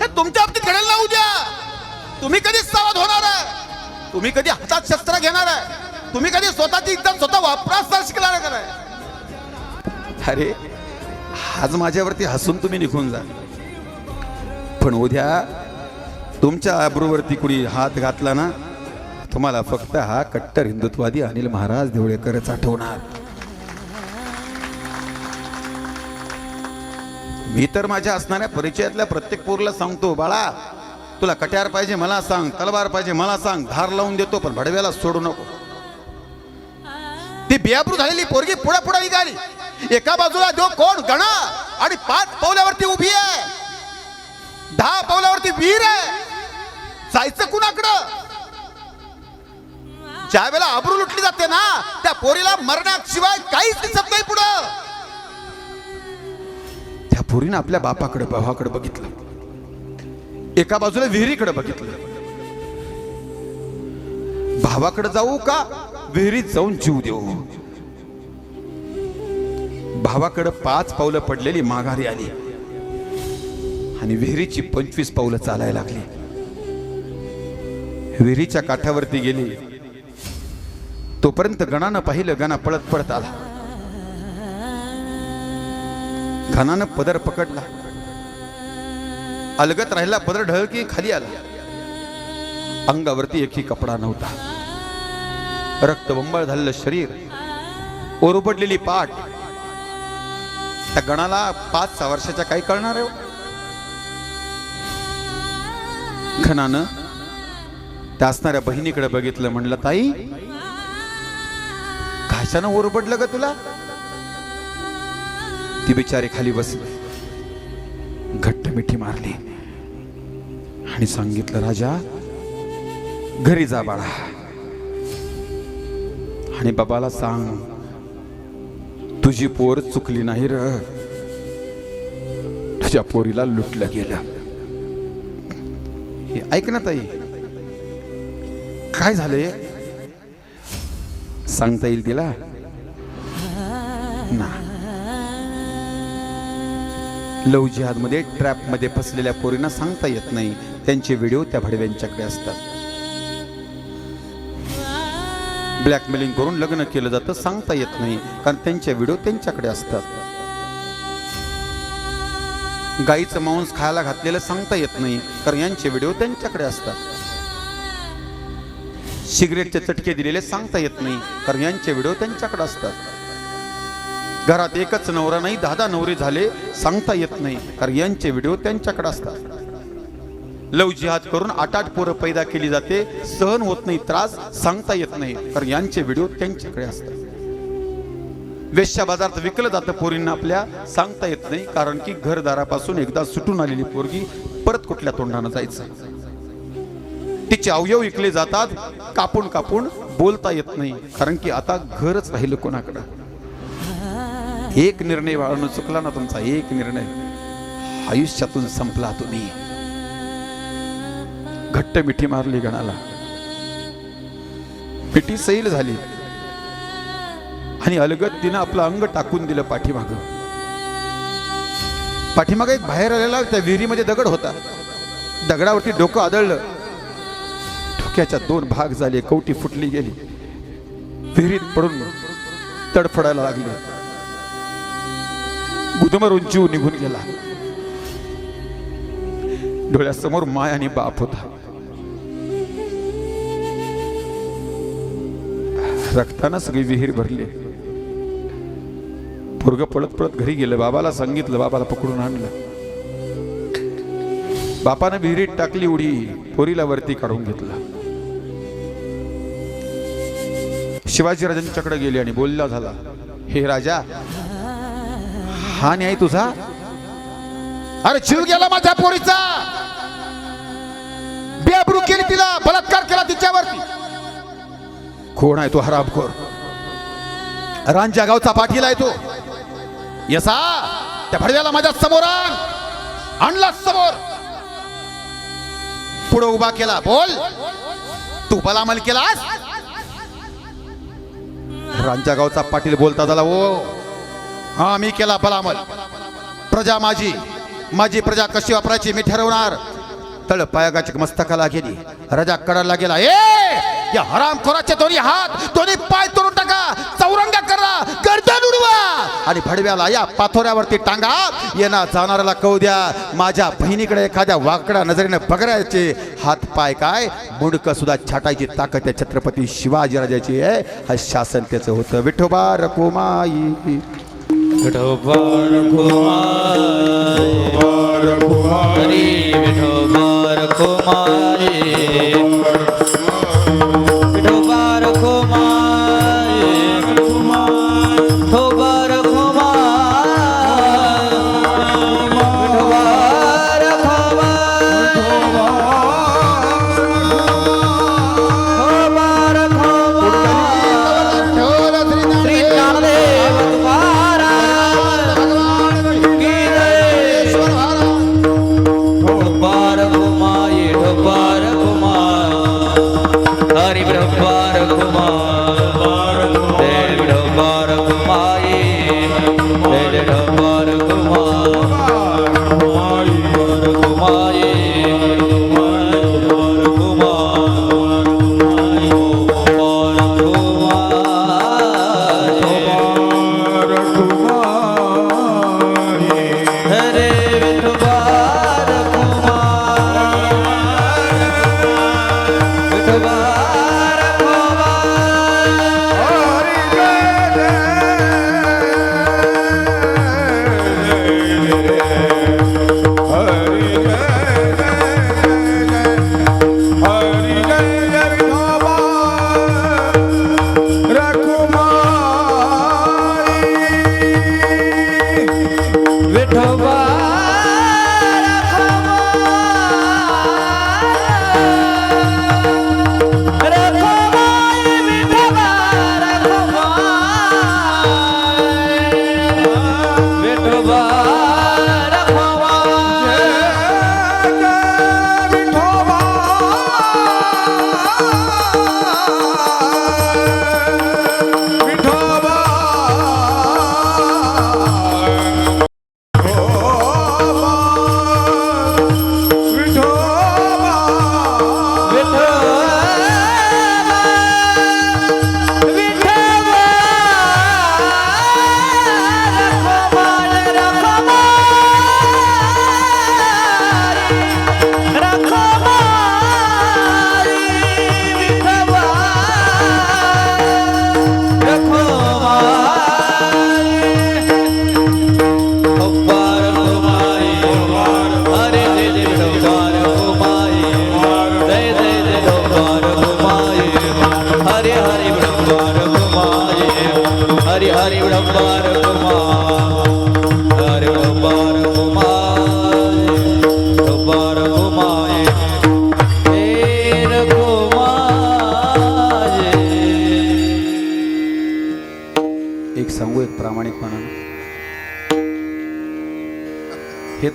हे तुमच्या बाबतीत घडेल ना उद्या. तुम्ही कधी सावध होणार आहे, तुम्ही कधी हातात शस्त्र घेणार आहे, तुम्ही कधी स्वतःची इज्जत स्वतः वापरास शिकणार आहे. अरे आज माझ्यावरती हसून तुम्ही निघून जा, पण उद्या तुमच्या आबरूवरती कुणी हात घातला ना तुम्हाला फक्त हा कट्टर हिंदुत्ववादी अनिल महाराज देवळेकरच आठवणार. मी तर माझ्या असणाऱ्या परिचयातल्या प्रत्येक पोरीला सांगतो, बाळा तुला कट्यार पाहिजे मला सांग, तलवार पाहिजे मला सांग, धार लावून देतो, पण भडव्याला सोडू नको. ती बेअब्रू झालेली पोरगी पुढे पुढे निघाली. एका बाजूला जो कोण गणा आणि 5 पावलावरती उभी आहे, 10 पावलावरती वीर आहे, जायचं कुणाकडं. ज्या वेळेला आबरू लुटली जाते ना त्या पोरीला मरण्याशिवाय काहीच दिसत नाही पुढं. त्या पोरीनं आपल्या बापाकडे भावाकडे बघितलं, एका बाजूला विहिरीकडे बघितलं. भावाकडे जाऊ का विहिरीत जाऊन जीव देऊ. भावाकडे 5 पावलं पडलेली माघारी आली आणि विहिरीची 25 पावलं चालायला लागली. विहिरीच्या काठावरती गेली. तोपर्यंत गणानं पाहिलं. गणा पळत पळत आला. गणानं पदर पकडला. अलगत राहिला. पदर ढळकी खाली आला. अंगावरती एकही कपडा नव्हता. रक्तबंबाळ झालेलं शरीर, ओरबडलेली पाठ. त्या गणाला 5-6 वर्षाच्या काही कळणार आहे. गणानं त्या असणाऱ्या बहिणीकडे बघितलं. म्हणलं, ताई कशानं ओरबडलं ग तुला? ती बिचारी खाली बसली. घट्ट मिठी मारली आणि सांगितलं, राजा घरी जा बाळा आणि बाबाला सांग तुझी पोर चुकली नाही र. तुझ्या पोरीला लुटलं गेलं. हे ऐक ना ताई, काय झालंय सांगता येईल तिला ना? लव जिहाद मध्ये ट्रॅप मध्ये फसलेल्या पोरींना सांगता येत नाही. त्यांचे व्हिडिओ त्या भडव्यांच्याकडे असतात. ब्लॅकमेलिंग करून लग्न केलं जातं, सांगता येत नाही कारण त्यांचे व्हिडिओ त्यांच्याकडे असतात. गाईचं मांस खायला घातलेलं सांगता येत नाही कारण यांचे व्हिडिओ त्यांच्याकडे असतात. सिगरेटचे चटके दिलेले सांगता येत नाही कारण यांचे व्हिडिओ त्यांच्याकडे असतात. घरात एकच नवरा नाही 10 नवरे झाले सांगता येत नाही कारण यांचे व्हिडिओ त्यांच्याकडे असतात. लव जिहाद करून 8-8 पोरं पैदा केली जाते, सहन होत नाही त्रास, सांगता येत नाही कारण यांचे व्हिडिओ त्यांच्याकडे असतात. वेश्या बाजारात विकलं जातं पोरींना आपल्या, सांगता येत नाही कारण की घरदारापासून एकदा सुटून आलेली पोरगी परत कुठल्या तोंडानं जायचं. तिचे अवयव विकले जातात, कापून कापून बोलता येत नाही कारण की आता घरच राहिलं कोणाकडं. एक निर्णय बाळानं चुकला ना तुमचा, एक निर्णय आयुष्यातून संपला तुम्ही. घट्ट मिठी मारली गणाला. मिठी सैल झाली आणि अलगत तिनं आपलं अंग टाकून दिलं पाठीमाग. पाठीमाग एक बाहेर आलेला त्या विहिरीमध्ये दगड होता. दगडावरती डोकं आदळलं. डोक्याच्या 2 भाग झाले. कवटी फुटली गेली. विहिरीत पडून तडफडायला लागली. गुदमरून जीव निघून गेला. डोळ्यासमोर माय आणि बाप होता. रक्तानं सगळी विहीर भरली. पोरगं पळत पळत घरी गेलं. बाबाला सांगितलं. बाबाला पकडून आणलं. बापानं विहिरीत टाकली उडी. पोरीला वरती काढून घेतला. शिवाजीराजांच्याकडे गेले आणि बोलला झाला, हे राजा, हा न्याय तुझा? अरे जीव गेला माझ्या पोरीचा. बेअब्रू केली तिला, बलात्कार केला तिच्यावरती. कोण आहे तो हरामखोर? रांजा गावचा पाटील आहे तो. यसा त्या भडव्याला माझ्या समोर आणला. समोर पुढे उभा केला. बोल, तू बलामल केलास? रांजा गावचा पाटील बोलता झाला, ओ हा मी केला बलामल. प्रजा माझी, माझी प्रजा कशी वापरायची मी ठरवणार. तळ पायागाची मस्तकाला गेली. राजा कडाला गेला. या हरामखोराचे दोन्ही हात दोन्ही पाय तोडून टाका, चौरंगा करा, गर्दन उडवा आणि भडव्याला या पाथोऱ्यावरती टांगा. येणार जाणाऱ्याला कळू द्या माझ्या बहिणीकडे एखाद्या वाकड्या नजरेने बघायचे. हात पाय काय मुंडक सुद्धा छाटायची ताकद त्या छत्रपती शिवाजीराजाची आहे. हा शासन त्याचं होतं. विठोबा रखुमाई, विठोबा रखुमाई, विठोबा रखुमाई, विठोबा रखुमाई, विठोबा रखुमाई, विठोबा रखुमाई, श्री ज्ञानदेव तुकाराम.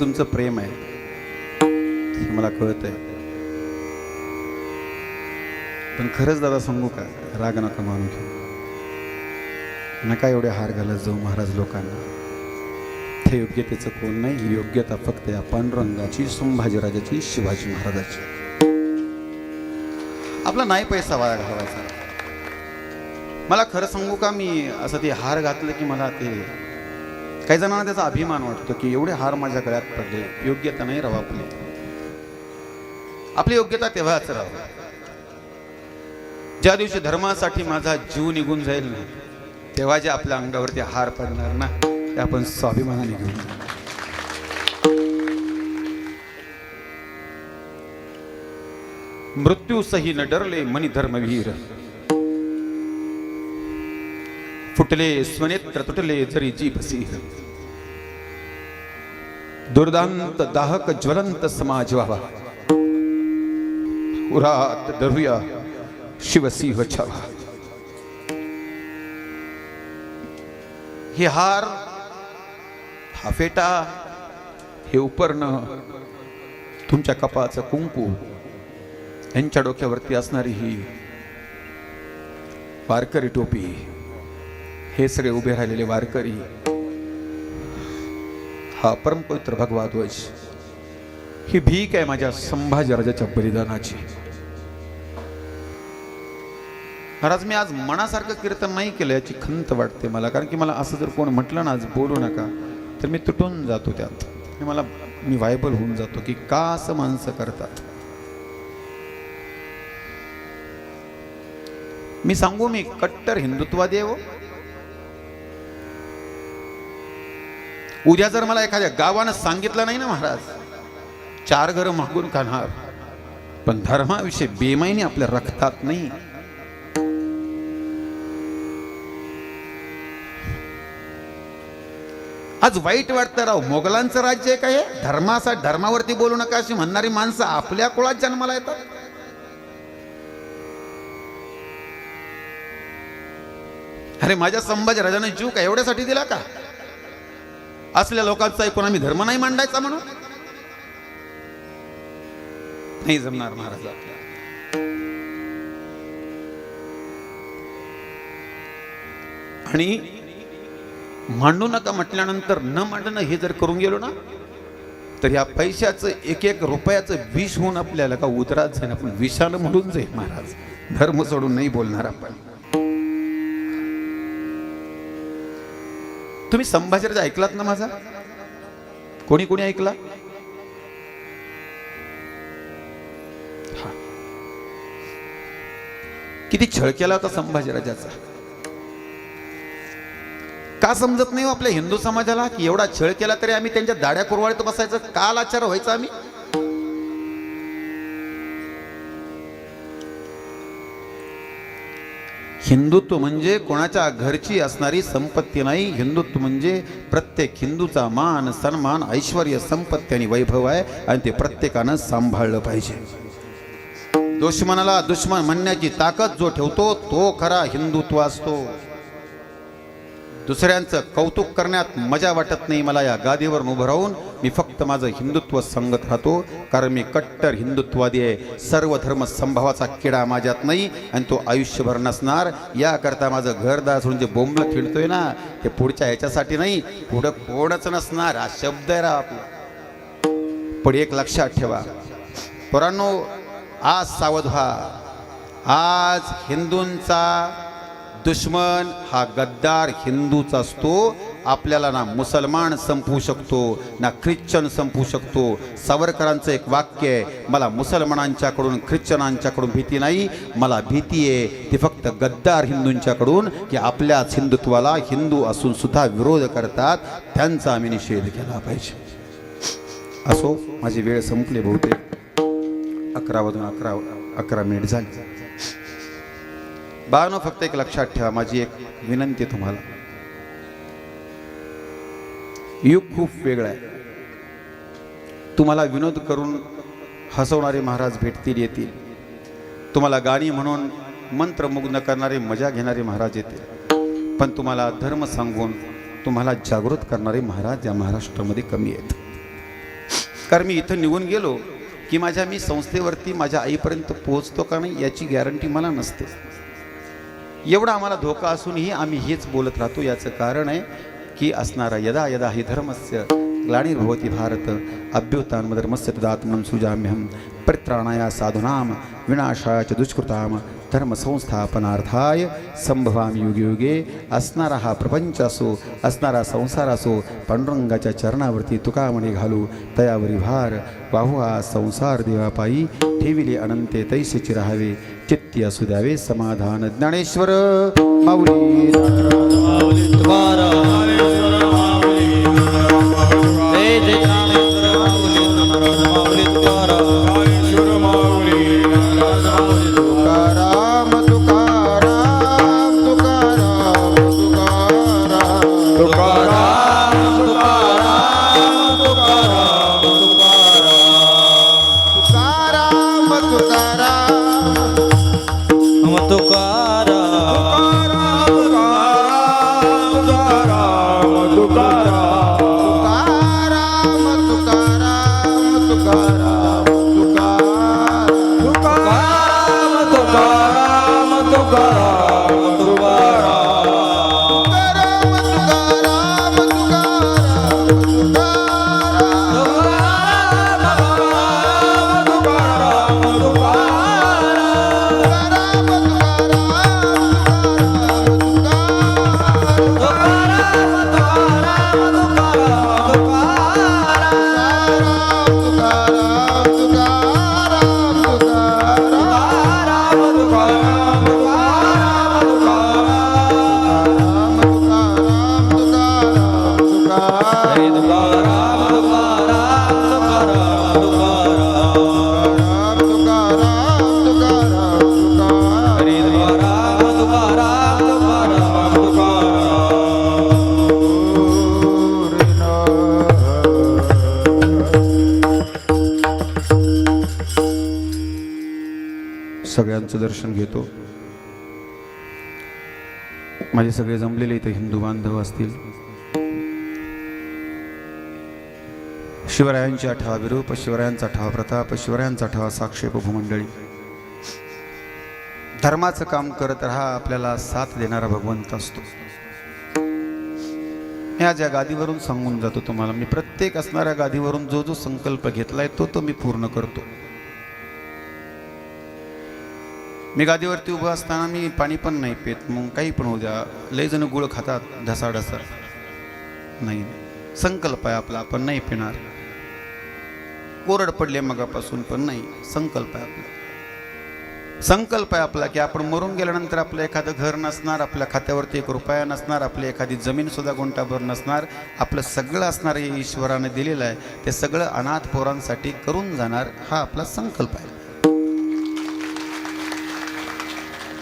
तुमचं प्रेम आहे हे मला कळत आहे. पण खरंच दादा सांगू का, राग नका मानू घेऊ, नका एवढे हार घालत जाऊ महाराज लोकांना. ते योग्यतेचं कोण नाही, ही योग्यता फक्त या पांडुरंगाची, संभाजीराजाची, शिवाजी महाराजाची. आपला नाही पैसा वाया घालवायचा. मला खरं सांगू का, मी असं ते हार घातलं की मला ते काही जणांना त्याचा अभिमान वाटतो की एवढे हार माझ्या गळ्यात पडले. योग्यता नाही राव आपली. आपली योग्यता तेव्हाच राहावं ज्या दिवशी धर्मासाठी माझा जीव निघून जाईल ना, तेव्हा जे आपल्या अंगावरती हार पडणार ना, ते आपण स्वाभिमानाने घेऊन जाऊ. मृत्यू सही न डरले मनी धर्मवीर, फुटले स्वनेत्र तुटले जरी जीभ सिंह, दुर्दांत दाहक ज्वलंत समाज व्हावा, उरात धरूया शिवसिंह छावा. हे हार, हा फेटा, हे उपर्ण, तुमच्या कपाळाचं कुंकू, यांच्या डोक्यावरती असणारी ही वारकरी टोपी, हे सगळे उभे राहिलेले वारकरी, हा परमपवित्र भगवा ध्वज, ही भीक आहे माझ्या संभाजीराजाच्या बलिदानाची. महाराज मी आज मनासारखं कीर्तन नाही केलं याची खंत वाटते मला, कारण की मला असं जर कोण म्हटलं ना आज बोलू नका, तर मी तुटून जातो त्यात. मी व्हायबल होऊन जातो की का असं माणसं करतात. मी सांगू, मी कट्टर हिंदुत्ववादी आहे. उद्या जर मला एखाद्या गावानं सांगितलं नाही ना महाराज, 4 घरं मागून खाणार, पण धर्माविषयी बेमाईने आपल्या रक्तात नाही. आज वाईट वाटतं राव, मोगलांचं राज्य आहे का हे? धर्मावरती बोलू नका अशी म्हणणारी माणसं आपल्या कुळात जन्माला येतात. अरे माझ्या संभाजीराजाने जीव का एवढ्यासाठी दिला का? असल्या लोकांचा ऐकून आम्ही धर्म नाही मांडायचा म्हणून? नाही जमणार महाराज. आणि मांडू नका म्हटल्यानंतर न मांडणं हे जर करून गेलो ना, तर या पैशाचं एक एक रुपयाचं विष होऊन आपल्याला का उतरात जाईल, आपण विषानं म्हणून जाईल महाराज. धर्म सोडून नाही बोलणार आपण. तुम्ही संभाजीराजा ऐकलात ना माझा? कोणी कोणी ऐकला? किती छळ केला होता संभाजीराजाचा. का समजत नाही हो आपल्या हिंदू समाजाला की एवढा छळ केला तरी आम्ही त्यांच्या दाड्या कुरवाळीत बसायचं? का लाचार व्हायचं आम्ही? हिंदुत्व म्हणजे कोणाच्या घरची असणारी संपत्ती नाही. हिंदुत्व म्हणजे प्रत्येक हिंदूचा मान, सन्मान, ऐश्वर्य, संपत्ती आणि वैभव आहे, आणि ते प्रत्येकानं सांभाळलं पाहिजे. दुश्मनाला दुश्मन म्हणण्याची ताकद जो ठेवतो तो खरा हिंदुत्व असतो. दुसऱ्यांचं कौतुक करण्यात मजा वाटत नाही मला. या गादीवर उभं राहून मी फक्त माझं हिंदुत्व सांगत राहतो, कारण मी कट्टर हिंदुत्ववादी आहे. सर्व धर्म संभावाचा किडा माझ्यात नाही, आणि तो आयुष्यभर नसणार. याकरता माझं घरदार सोडून जे बोंबलं खिळतोय ना, ते पुढच्या ह्याच्यासाठी नाही, पुढं कोणच नसणार. हा शब्द आहे राव आपला. पण एक लक्षात ठेवा पोरांनो, आज सावध व्हा. आज हिंदूंचा दुश्मन हा गद्दार हिंदूच असतो. आपल्याला ना मुसलमान संपवू शकतो, ना ख्रिश्चन संपवू शकतो. सावरकरांचं एक वाक्य आहे, मला मुसलमानांच्याकडून, ख्रिश्चनांच्याकडून भीती नाही, मला भीती आहे ती फक्त गद्दार हिंदूंच्याकडून, की आपल्याच हिंदुत्वाला हिंदू असून सुद्धा विरोध करतात. त्यांचा आम्ही निषेध केला पाहिजे. असो, माझी वेळ संपली बहुतेक. 11 वाजून 11 मिनिट झाली. बाळांनो, फक्त एक लक्षात ठेवा, माझी एक विनंती तुम्हाला. युग खूप वेगळं आहे. तुम्हाला विनोद करून हसवणारे महाराज भेटतील, येतील. तुम्हाला गाणी म्हणून मंत्रमुग्ध करणारे, मजा घेणारे महाराज येतील. पण तुम्हाला धर्म सांगून तुम्हाला जागृत करणारे महाराज या महाराष्ट्रामध्ये कमी आहेत. कारण मी इथं निघून गेलो की मी संस्थेवरती माझ्या आईपर्यंत पोहोचतो का नाही याची गॅरंटी मला नसते. एवढा आम्हाला धोका असूनही आम्ही हेच बोलत राहतो. याचं कारण आहे की असणारा यदा यदा हि धर्मस्य ग्लानिर्भवति भारत अभ्युत्थानमधर्मस्य तदात्मनं सृजाम्यहं परित्राणाय साधूनां विनाशाय च दुष्कृतां धर्मसंस्थापनार्थाय संभवामि युगे युगे. असणारा हा प्रपंच असो, असणारा संसार असो, पांडुरंगाच्या चरणावरती तुकामणी घालू तयावरी भार वाहू हा संसार देवापायी ठेविले अनंते तैसेची राहावे चित्ती असू द्यावे समाधान. ज्ञानेश्वर माऊली तुकाराम जय जय ज्ञानेश्वर माऊली माऊली तुकाराम तुकाराम तुकाराम तुकाराम तुकाराम तुकाराम तुकाराम तुकाराम तुकाराम तुकाराम सगळ्यांचं दर्शन घेतो. माझे सगळे जमलेले इथे हिंदू बांधव असतील. शिवरायांची आठवा विरूप, शिवरायांचा आठवा प्रताप, शिवरायांचा आठवा साक्षेप भूमंडळी. धर्माचं काम करत राहा, आपल्याला साथ देणारा भगवंत असतो. ह्या ज्या गादीवरून सांगून जातो तुम्हाला, मी प्रत्येक असणाऱ्या गादीवरून जो जो संकल्प घेतलाय तो मी पूर्ण करतो. मी गादीवरती उभं असताना मी पाणी पण नाही पेत. मग काही पण होऊ द्या, लय जण गुळ खातात ढसाढसा, नाही. संकल्प आहे आपला, आपण नाही पिणार. कोरड पडले मगापासून पण नाही. संकल्प आहे आपला. संकल्प आहे आपला की आपण मरून गेल्यानंतर आपलं एखादं घर नसणार, आपल्या खात्यावरती 1 रुपया नसणार, आपली एखादी जमीन सुद्धा गुंठाभर नसणार. आपलं सगळं असणार हे ईश्वराने दिलेलं आहे. ते सगळं अनाथ पोरांसाठी करून जाणार, हा आपला संकल्प आहे.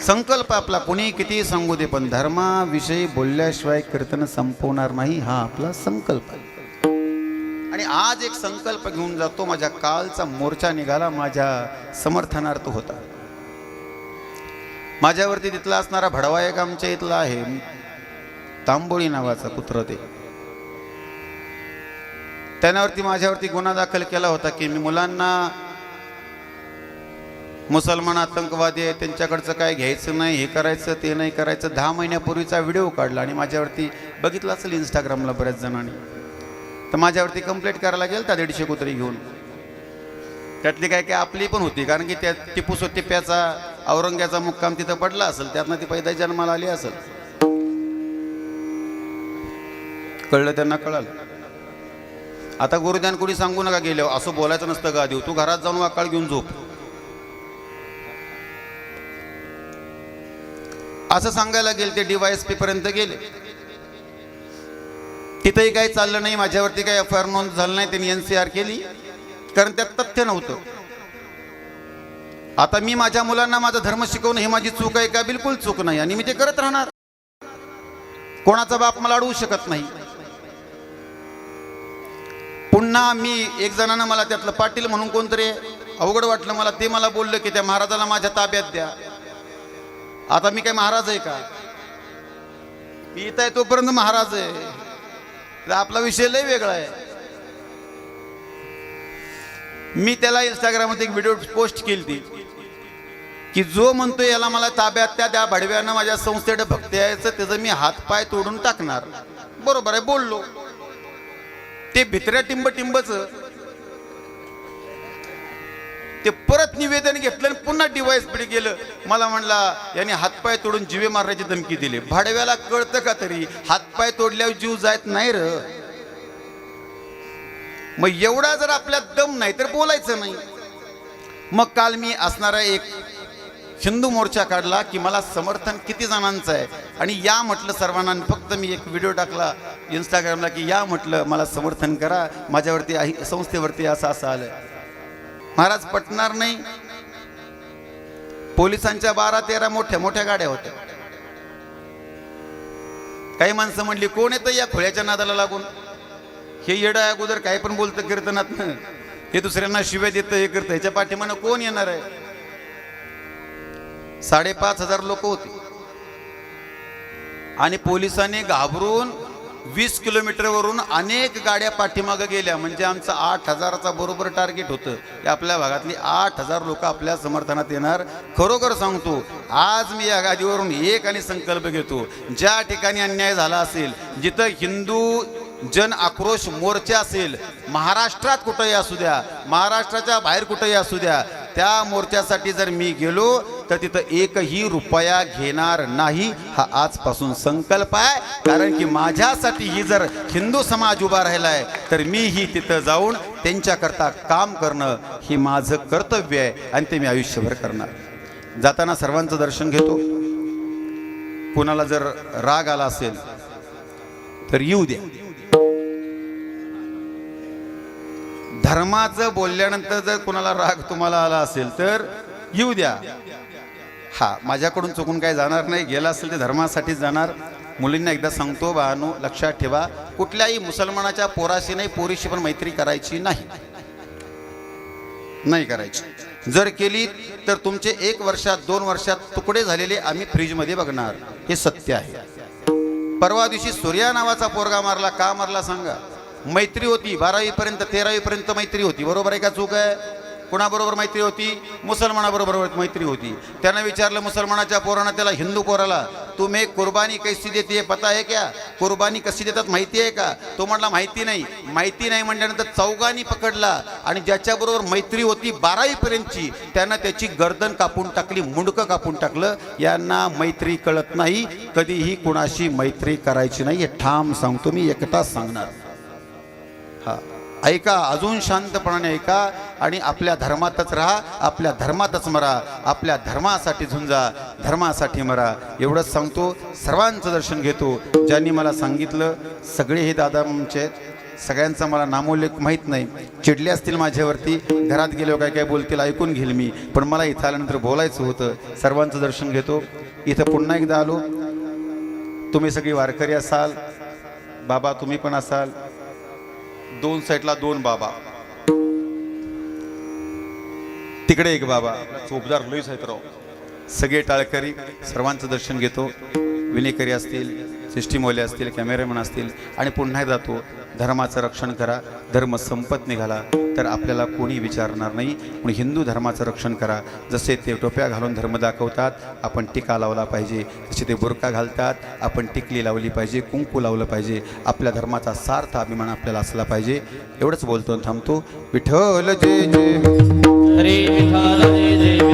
संकल्प आपला कोणी किती सांगू दे, पण धर्माविषयी बोलल्याशिवाय कीर्तन संपवणार नाही, हा आपला संकल्प आहे. आणि आज एक संकल्प घेऊन जातो. माझ्या कालचा मोर्चा निघाला, माझ्या समर्थनार्थ होता. माझ्यावरती तिथला असणारा भडवा एक आमच्या इथला आहे, तांबोळी नावाचा पुत्र. त्याच्यावरती माझ्यावरती गुन्हा दाखल केला होता की मी मुलांना मुसलमान आतंकवादी आहे, त्यांच्याकडचं काय घ्यायचं नाही, हे करायचं ते नाही करायचं. 10 महिन्यापूर्वीचा व्हिडिओ काढला आणि माझ्यावरती बघितला असेल इंस्टाग्रामला बऱ्याच जणांनी. तर माझ्यावरती कंप्लेंट करायला गेल त्या 150 कुत्री घेऊन. त्यातली काय काय आपली पण होती, कारण की त्या टिपू सुलतानचा औरंग्याचा मुक्काम तिथं पडला असेल, त्यातनं ती पैदा जन्माला आली असेल. कळलं त्यांना, कळालं. आता गुरुद्यान कोणी सांगू नका गेलो असं बोलायचं नसतं. गा देऊ तू घरात जाऊन वाकाळ घेऊन झोप, असं सांगायला गेले. ते DYSP पर्यंत गेले. तिथेही काही चाललं नाही. माझ्यावरती काही FIR नोंद झालं नाही. त्यांनी NCR केली, कारण त्यात तथ्य नव्हतं. आता मी माझ्या मुलांना माझा धर्म शिकवणं ही माझी चूक आहे का? बिलकुल चूक नाही, आणि मी ते करत राहणार. कोणाचा बाप मला अडवू शकत नाही. पुन्हा मी एक जणांना, मला त्यातलं पाटील म्हणून कोणतरी अवघड वाटलं मला, ते मला बोललं की त्या महाराजाला माझ्या ताब्यात द्या. आता मी काय महाराज आहे का? मी इथं आहे तोपर्यंत महाराज आहे. आपला विषय लय वेगळा आहे. मी त्याला इंस्टाग्राममध्ये एक व्हिडिओ पोस्ट केली ती की जो म्हणतो याला मला ताब्यात त्या भडव्यानं माझ्या संस्थेकडे भक्ती यायचं त्याचं मी हातपाय तोडून टाकणार. बरोबर आहे, बोललो. ते भित्र्या टिंबचं ते परत निवेदन घेतलं आणि पुन्हा डिवाइस कडे गेलं. मला म्हणला याने हातपाय तोडून जीवे मारण्याची धमकी दिली. भाडव्याला कळतं का तरी हातपाय तोडल्यावर जीव जात नाही र. मग एवढा जर आपल्यात दम नाही तर बोलायचं नाही. मग काल मी असणारा एक हिंदू मोर्चा काढला की मला समर्थन किती जणांचं आहे आणि या म्हटलं सर्वांना. फक्त मी एक व्हिडिओ टाकला इंस्टाग्रामला की या म्हटलं मला समर्थन करा, माझ्यावरती संस्थेवरती असं आलंय. महाराज पटणार नाही. पोलिसांच्या 12-13 मोठ्या गाड्या होत्या. काही माणसं म्हणली कोण येतं या खोळ्याच्या नादाला लागून, हे येडं अगोदर काय पण बोलतं कीर्तनात, हे दुसऱ्यांना शिव्या देतं, हे करतं, ह्याच्या पाठीमानं कोण येणार आहे. 5,500 लोक होती आणि पोलिसांनी घाबरून 20 किलोमीटरवरून अनेक गाड्या पाठीमागं गेल्या. म्हणजे आमचं 8,000चा बरोबर टार्गेट होतं. आपल्या भागातली 8,000 लोक आपल्या समर्थनात येणार. खरोखर सांगतो आज मी या गादीवरून एक आणि संकल्प घेतो, ज्या ठिकाणी अन्याय झाला असेल, जिथं हिंदू जन आक्रोश मोर्चा असेल, महाराष्ट्रात कुठंही असू द्या, महाराष्ट्राच्या बाहेर कुठंही असू द्या, त्या मोर्चासाठी जर मी गेलो तर तिथं एकही रुपया घेणार नाही. हा आजपासून संकल्प आहे. कारण की माझ्यासाठी ही जर हिंदू समाज उभा राहिलाय तर मी ही तिथं जाऊन त्यांच्याकरता काम करणं ही माझं कर्तव्य आहे आणि ते मी आयुष्यभर करणार. जाताना सर्वांचं दर्शन घेतो. कोणाला जर राग आला असेल तर येऊ द्या. धर्माचं बोलल्यानंतर जर कोणाला राग तुम्हाला आला असेल तर येऊ द्या. हा माझ्याकडून चुकून काय जाणार नाही. गेला असेल ते धर्मासाठीच जाणार. मुलींना एकदा सांगतो बानो, लक्षात ठेवा, कुठल्याही मुसलमानाच्या पोराशी नाही, पोरीशी पण मैत्री करायची नाही करायची. जर केली तर तुमचे 1 वर्षात 2 वर्षात तुकडे झालेले आम्ही फ्रीजमध्ये बघणार. हे सत्य आहे. परवा दिवशी सूर्या नावाचा पोरगा मारला. का मारला सांगा? मैत्री होती 12वी पर्यंत 13वी पर्यंत मैत्री होती. बरोबर आहे का चूक आहे? कुणाबरोबर मैत्री होती? मुसलमानाबरोबर मैत्री होती. त्यानं विचारलं मुसलमानाच्या पोरानं त्याला, हिंदू पोराला, तुम्ही कुर्बानी कैसी देते है पता है क्या? कुर्बानी कशी देतात माहिती आहे का? तो म्हटला माहिती नाही. माहिती नाही म्हटल्यानंतर चौघांनी पकडला आणि ज्याच्याबरोबर मैत्री होती 12वी पर्यंतची त्यानं त्याची गर्दन कापून टाकली, मुंडकं कापून टाकलं. यांना मैत्री कळत नाही. कधीही कुणाशी मैत्री करायची नाही. हे ठाम सांगतो मी, एकटाच सांगणार. हा ऐका, अजून शांतपणाने ऐका आणि आपल्या धर्मातच राहा, आपल्या धर्मातच मरा, आपल्या धर्मासाठी झुंजा, धर्मासाठी मरा. एवढंच सांगतो. सर्वांचं दर्शन घेतो. ज्यांनी मला सांगितलं सगळे हे दादा आमचे आहेत. सगळ्यांचा मला नामोल्लेख माहीत नाही. चिडले असतील माझ्यावरती, घरात गेल्यावर काय काय बोलतील ऐकून घेईल मी, पण मला इथं आल्यानंतर बोलायचं होतं. सर्वांचं दर्शन घेतो. इथं पुन्हा एकदा आलो. तुम्ही सगळी वारकरी असाल, बाबा तुम्ही पण असाल. 2 साईडला 2 बाबा, तिकडे एक बाबा, चोपदार लईच आहेत राव. सगळे टाळकरी. सर्वांचं दर्शन घेतो. विनेकरी असतील, सिस्टीमवाले असतील, कॅमेरामॅन असतील. आणि पुन्हा जातो. धर्माचं रक्षण करा. धर्म संपत निघाला तर आपल्याला कोणी विचारणार नाही. म्हणून हिंदू धर्माचं रक्षण करा. जसे ते टोप्या घालून धर्म दाखवतात, आपण टिका लावला पाहिजे. जसे ते बुरका घालतात, आपण टिकली लावली पाहिजे, कुंकू लावलं पाहिजे. आपल्या धर्माचा सार्थ अभिमान आपल्याला असला पाहिजे. एवढंच बोलतो थांबतो. विठ्ठल जय जय. हरी विठ्ठल जय जय.